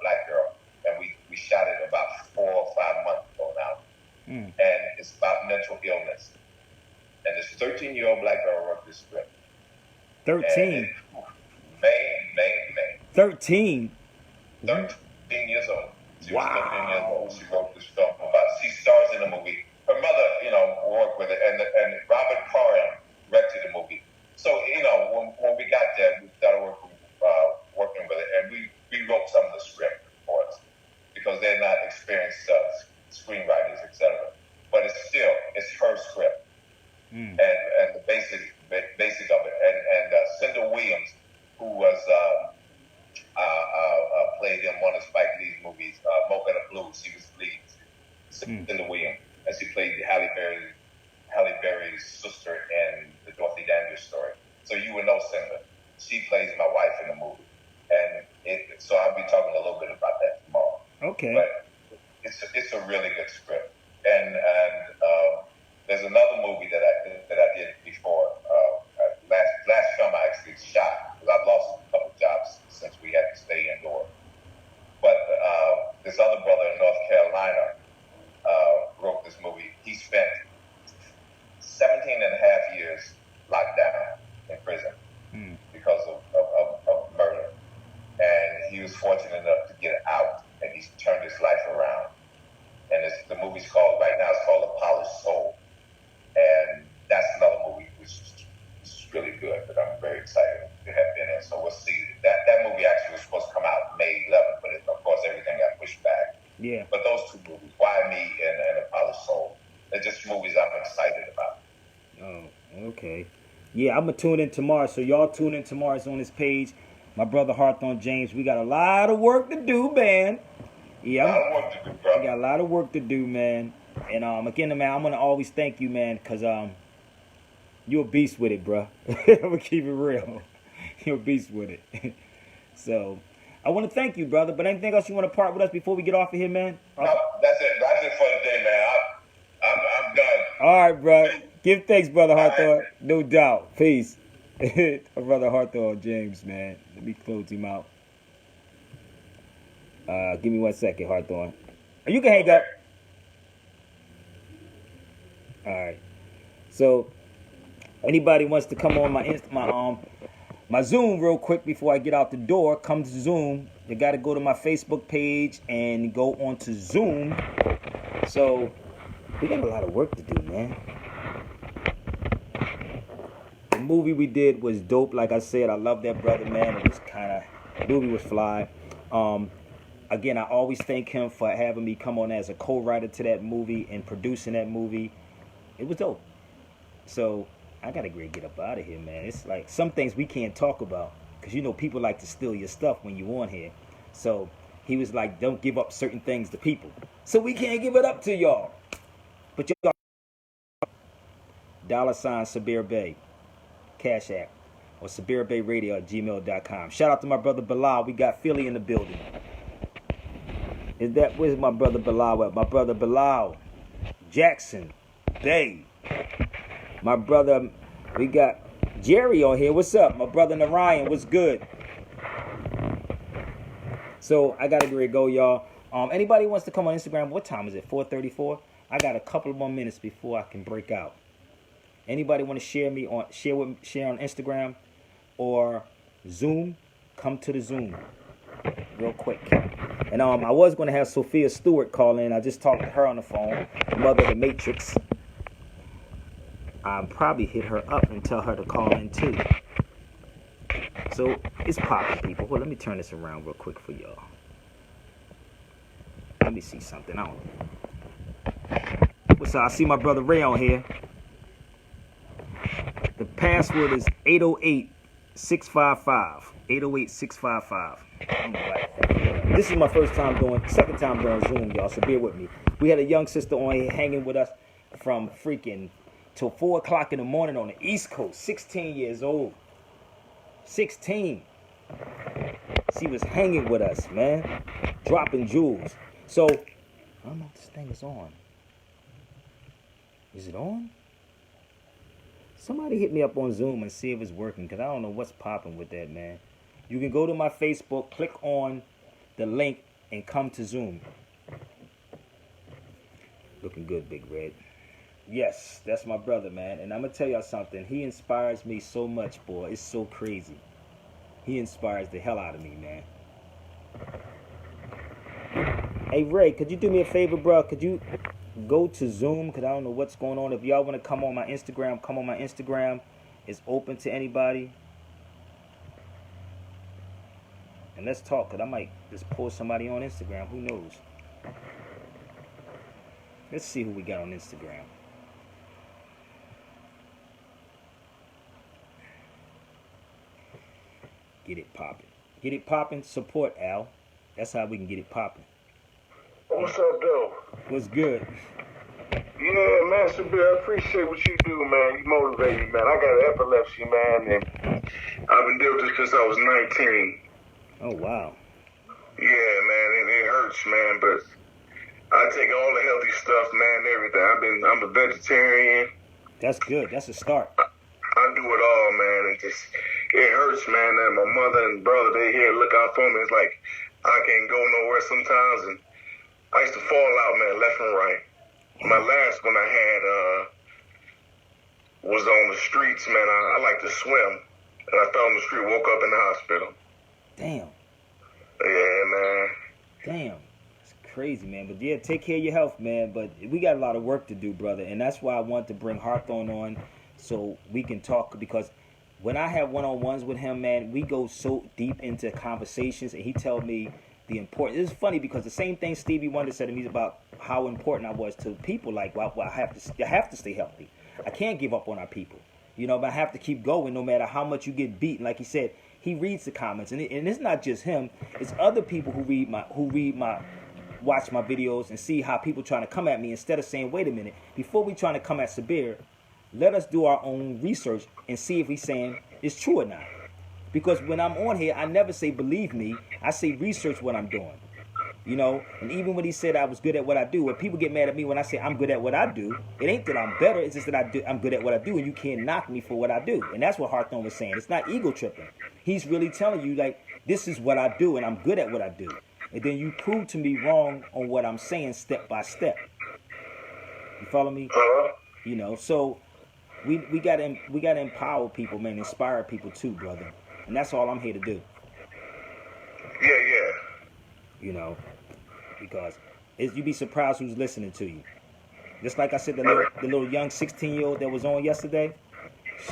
black girl, and we shot it about 4 or 5 months ago now. And it's about mental illness. And this 13-year-old black girl wrote this script. 13. May. 13. 13 years old. She wow. was 13 years old. She wrote this film about. She stars in the movie. Her mother, worked with it, and Robert Corrin directed the movie. So, when we got there, we started working with it, and we rewrote some of the script for us because they're not experienced screenwriters, etc. But it's her script, and the basic of it, and Cinda Williams, who was played in one of Spike Lee's movies, Mocha the Blues. She was lead. Cinda Williams, and she played Halle Berry's sister in the Dorothy Dandridge story. So you would know Cinda. She plays my wife in the movie, and so I'll be talking a little bit about that tomorrow. Okay. But it's a really good script, and there's another movie that I did before. Last film I actually shot, because I've lost a couple jobs since we had to stay indoors. But this other brother in North Carolina wrote this movie. He spent 17 and a half years locked down in prison because of murder. And he was fortunate enough to get out, and he's turned his life around. And the movie's called, right now, it's called A Polished Soul. And that's another movie which is really good, that I'm very excited to have been in. So we'll see. That movie actually was supposed to come out May 11th, but of course everything got pushed back. Yeah. But those two movies, Why Me and A Polished Soul, they're just movies I'm excited about. Oh, okay. Yeah, I'm going to tune in tomorrow. So y'all tune in tomorrow. It's on this page. My brother Hawthorne James. We got a lot of work to do, man. Yeah, a lot of work to do, bro. We got a lot of work to do, man. And again, man, I'm going to always thank you, man, because you're a beast with it, bro. I'm going to keep it real. You're a beast with it. So, I want to thank you, brother. But anything else you want to part with us before we get off of here, man? No, that's it. That's it for the day, man. I'm done. All right, bro. Give thanks, brother Hawthorne. No doubt. Peace. My brother Hawthorne James, man. Let me close him out. Give me 1 second, Hawthorne. You can hang up. All right. So, anybody wants to come on my Zoom real quick before I get out the door, come to Zoom. You got to go to my Facebook page and go on to Zoom. So, we got a lot of work to do, man. The movie we did was dope. Like I said, I love that brother, man. It was the movie was fly. Again, I always thank him for having me come on as a co-writer to that movie and producing that movie. It was dope. So, I got to get up out of here, man. It's like some things we can't talk about because, people like to steal your stuff when you're on here. So, he was like, don't give up certain things to people. So, we can't give it up to y'all. But y'all, $ Sabir Bey, Cash App, or SabirBeyRadio@gmail.com. Shout out to my brother Bilal. We got Philly in the building. Where's my brother Bilal at? My brother Bilal Jackson Bay. My brother, we got Jerry on here. What's up? My brother Narayan, what's good? So I gotta get ready to go, y'all. Anybody wants to come on Instagram? What time is it? 4:34. I got a couple more minutes before I can break out. Anybody want to share on Instagram or Zoom? Come to the Zoom real quick. And I was going to have Sophia Stewart call in. I just talked to her on the phone, mother of the Matrix. I'll probably hit her up and tell her to call in too. So it's popping, people. Well, let me turn this around real quick for y'all. Let me see something. I don't know. What's up? I see my brother Ray on here. The password is 808-655. 808-655. This is my second time doing Zoom, y'all, so bear with me. We had a young sister on here hanging with us from freaking till 4 o'clock in the morning on the East Coast, 16 years old. 16. She was hanging with us, man. Dropping jewels. So, I don't know if this thing is on. Is it on? Somebody hit me up on Zoom and see if it's working, because I don't know what's popping with that, man. You can go to my Facebook, click on the link, and come to Zoom. Looking good, Big Red. Yes, that's my brother, man. And I'm gonna tell y'all something. He inspires me so much, boy. It's so crazy. He inspires the hell out of me, man. Hey Ray, could you do me a favor, bro? Could you go to Zoom? Cause I don't know what's going on. If y'all want to come on my Instagram, come on my Instagram. It's open to anybody. And let's talk. Cause I might just pull somebody on Instagram. Who knows? Let's see who we got on Instagram. Get it popping. Get it popping. Support Al. That's how we can get it popping. What's up, though? What's good? Yeah, man, Sabir, I appreciate what you do, man. You motivate me, man. I got epilepsy, man, and I've been dealing with this since I was 19. Oh, wow. Yeah, man, it hurts, man, but I take all the healthy stuff, man, everything. I'm a vegetarian. That's good. That's a start. I do it all, man. It hurts, man. And my mother and brother, they here look out for me. It's like I can't go nowhere sometimes, and I used to fall out, man, left and right. My last one I had was on the streets, man. I like to swim, and I fell on the street, woke up in the hospital. Damn. Yeah, man. Damn. It's crazy, man. But yeah, take care of your health, man. But we got a lot of work to do, brother. And that's why I want to bring Hawthorne on so we can talk. Because when I have one-on-ones with him, man, we go so deep into conversations. And he tells me the importance. It's funny because the same thing Stevie Wonder said to me about how important I was to people. Like, well, I have to stay healthy. I can't give up on our people. You know, but I have to keep going no matter how much you get beaten. Like he said, he reads the comments, and it's not just him. It's other people watch my videos and see how people trying to come at me instead of saying, wait a minute, before we trying to come at Sabir, let us do our own research and see if he's saying it's true or not. Because when I'm on here, I never say believe me. I say research what I'm doing. You know, and even when he said I was good at what I do, when people get mad at me when I say I'm good at what I do, it ain't that I'm better, it's just that I'm good at what I do, and you can't knock me for what I do. And that's what Hawthorne was saying. It's not ego tripping. He's really telling you, like, this is what I do, and I'm good at what I do. And then you prove to me wrong on what I'm saying step by step. You follow me? You know, so we gotta empower people, man, inspire people too, brother. And that's all I'm here to do. Yeah. You know, because you'd be surprised who's listening to you. Just like I said, the little young 16-year-old that was on yesterday,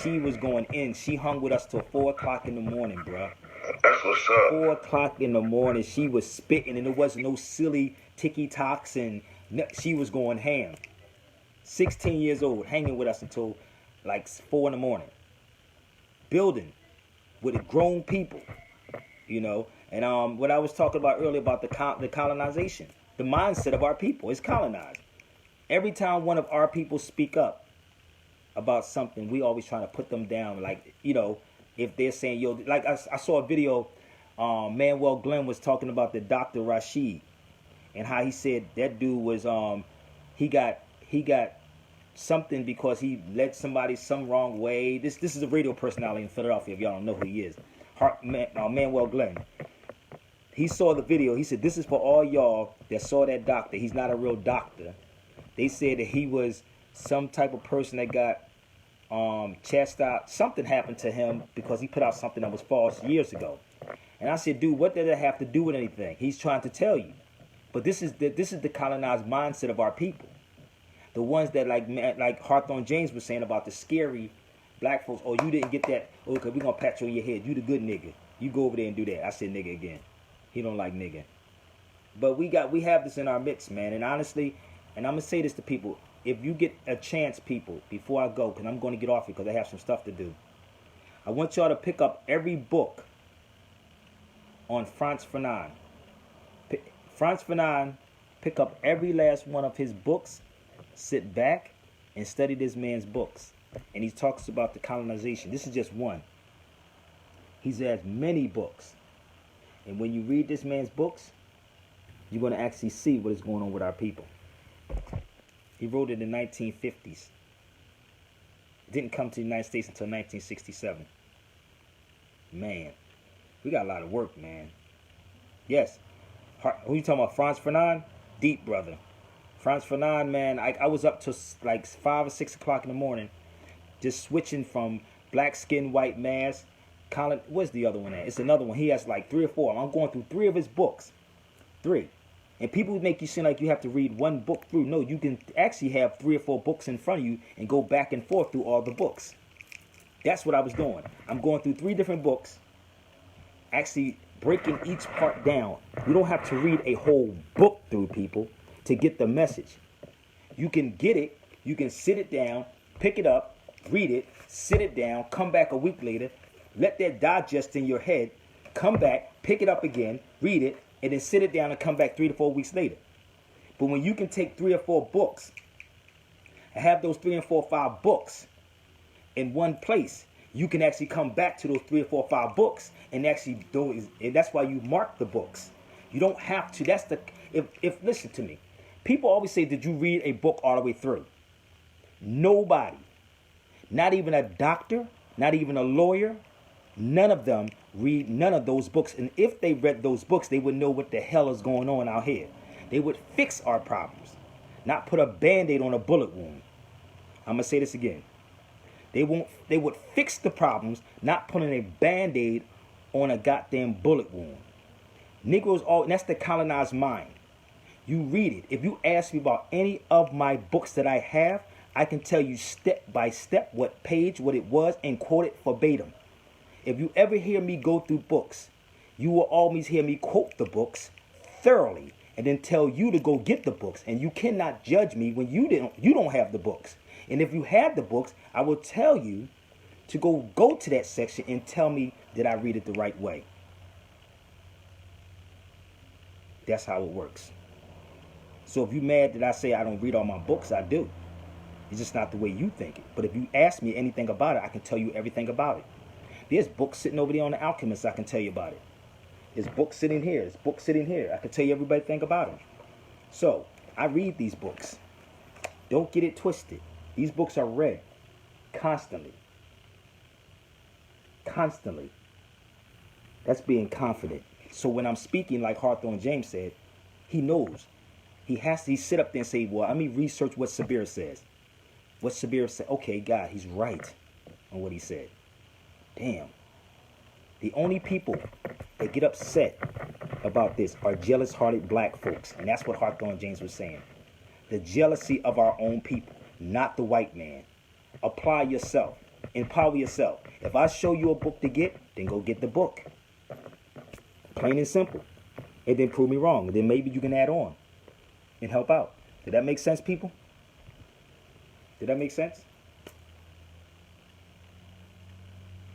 she was going in. She hung with us till 4 o'clock in the morning, bruh. That's what's up. 4 o'clock in the morning, she was spitting, and there wasn't no silly ticky-tocks, and she was going ham. 16 years old, hanging with us until like 4 in the morning. Building with grown people, you know. And what I was talking about earlier about the colonization, the mindset of our people is colonized. Every time one of our people speak up about something, we always trying to put them down. Like, you know, if they're saying, yo, like I saw a video, Manuel Glenn was talking about the Dr. Rashid and how he said that dude was, he got something because he led somebody some wrong way. This is a radio personality in Philadelphia, if y'all don't know who he is. Manuel Glenn. He saw the video. He said, this is for all y'all that saw that doctor. He's not a real doctor. They said that he was some type of person that got chastised. Something happened to him because he put out something that was false years ago. And I said, dude, what did it have to do with anything? He's trying to tell you. But this is the colonized mindset of our people. The ones that like Hawthorne James was saying about the scary black folks. Oh, you didn't get that. Okay, we're going to pat you on your head. You the good nigga. You go over there and do that. I said nigga again. He don't like nigga. But we have this in our midst, man. And honestly, and I'm going to say this to people. If you get a chance, people, before I go, because I'm going to get off here because I have some stuff to do. I want y'all to pick up every book on Frantz Fanon. Frantz Fanon, pick up every last one of his books, sit back, and study this man's books. And he talks about the colonization. This is just one. He has many books. And when you read this man's books, you're going to actually see what is going on with our people. He wrote it in the 1950s. Didn't come to the United States until 1967. Man, we got a lot of work, man. Yes. Who you talking about? Frantz Fanon? Deep, brother. France Fanon, man, I was up to like 5 or 6 o'clock in the morning, just switching from black skin, white mask. Colin, where's the other one at? It's another one. He has like 3 or 4. I'm going through 3 of his books. 3. And people make you seem like you have to read one book through. No, you can actually have 3 or 4 books in front of you and go back and forth through all the books. That's what I was doing. I'm going through 3 different books, actually breaking each part down. You don't have to read a whole book through, people, to get the message. You can get it. You can sit it down, pick it up, read it, sit it down, come back a week later, let that digest in your head, come back, pick it up again, read it, and then sit it down and come back 3 to 4 weeks later. But when you can take 3 or 4 books and have those 3 and 4 or 5 books in one place, you can actually come back to those 3 or 4 or 5 books and actually do. And that's why you mark the books. You don't have to. That's the. If listen to me, people always say, "Did you read a book all the way through?" Nobody, not even a doctor, not even a lawyer, none of them read none of those books. And if they read those books, they would know what the hell is going on out here. They would fix our problems, not put a Band-Aid on a bullet wound. I'm gonna say this again. They would fix the problems, not putting a Band-Aid on a goddamn bullet wound. Negroes, that's the colonized mind. You read it. If you ask me about any of my books that I have, I can tell you step by step what page, what it was, and quote it verbatim. If you ever hear me go through books, you will always hear me quote the books thoroughly and then tell you to go get the books. And you cannot judge me when you don't have the books. And if you have the books, I will tell you to go to that section and tell me, did I read it the right way? That's how it works. So if you're mad that I say I don't read all my books, I do. It's just not the way you think it. But if you ask me anything about it, I can tell you everything about it. There's books sitting over there on The Alchemist, I can tell you about it. There's books sitting here. There's books sitting here. I can tell you everything about them. So I read these books. Don't get it twisted. These books are read constantly. Constantly. That's being confident. So when I'm speaking, like Hawthorne James said, he knows. He sit up there and say, well, let me research what Sabir says. What Sabir said. Okay, God, he's right on what he said. Damn. The only people that get upset about this are jealous-hearted black folks. And that's what Hawthorne James was saying. The jealousy of our own people, not the white man. Apply yourself. Empower yourself. If I show you a book to get, then go get the book. Plain and simple. And then prove me wrong. And then maybe you can add on and help out. Did that make sense, people? Did that make sense?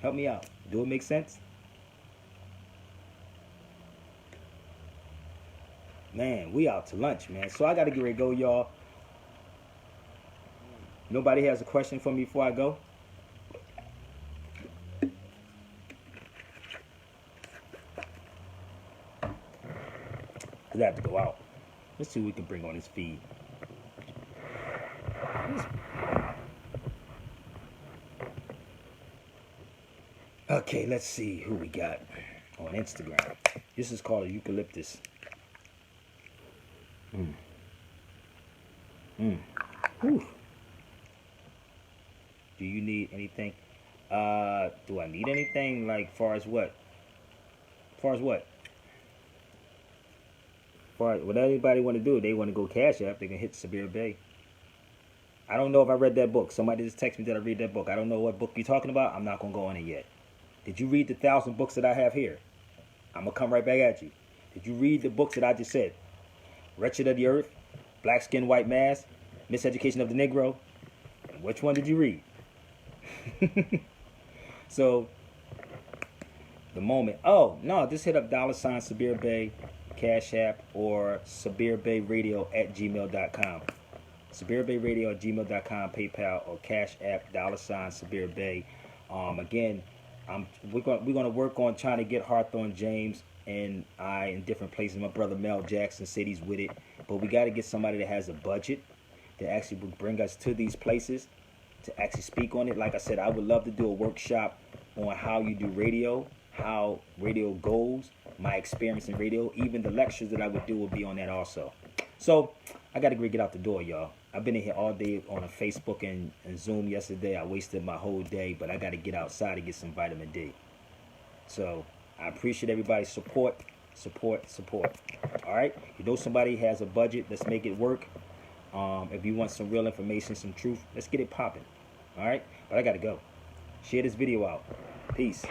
Help me out. Do it make sense? Man, we out to lunch, man. So I got to get ready to go, y'all. Nobody has a question for me before I go? Because I have to go out. Let's see what we can bring on this feed. Okay, let's see who we got on Instagram. This is called a eucalyptus. Whew. Do you need anything? Do I need anything? Like, far as what? Far as what? What anybody want to do? They want to go Cash App. They can hit Sabir Bey. I don't know if I read that book. Somebody just texted me that I read that book. I don't know what book you're talking about. I'm not going to go on it yet. Did you read the 1,000 books that I have here? I'm going to come right back at you. Did you read the books that I just said? Wretched of the Earth, Black Skin, White Mask, Miseducation of the Negro. And which one did you read? So, the moment. Oh, no, just hit up $ Sabir Bey, Cash App, or SabirBeyRadio@gmail.com. SabirBeyRadio@gmail.com, PayPal, or Cash App, $ Sabir Bey. Again, we're gonna work on trying to get Hawthorne James and I in different places. My brother Mel Jackson said he's with it, but we got to get somebody that has a budget that actually would bring us to these places to actually speak on it. Like I said, I would love to do a workshop on how you do radio, how radio goes, my experience in radio. Even the lectures that I would do will be on that also. So I got to get out the door, y'all. I've been in here all day on a Facebook and Zoom yesterday. I wasted my whole day, but I got to get outside to get some vitamin D. So I appreciate everybody's support. All right? You know somebody has a budget. Let's make it work. If you want some real information, some truth, let's get it popping. All right? But I got to go. Share this video out. Peace.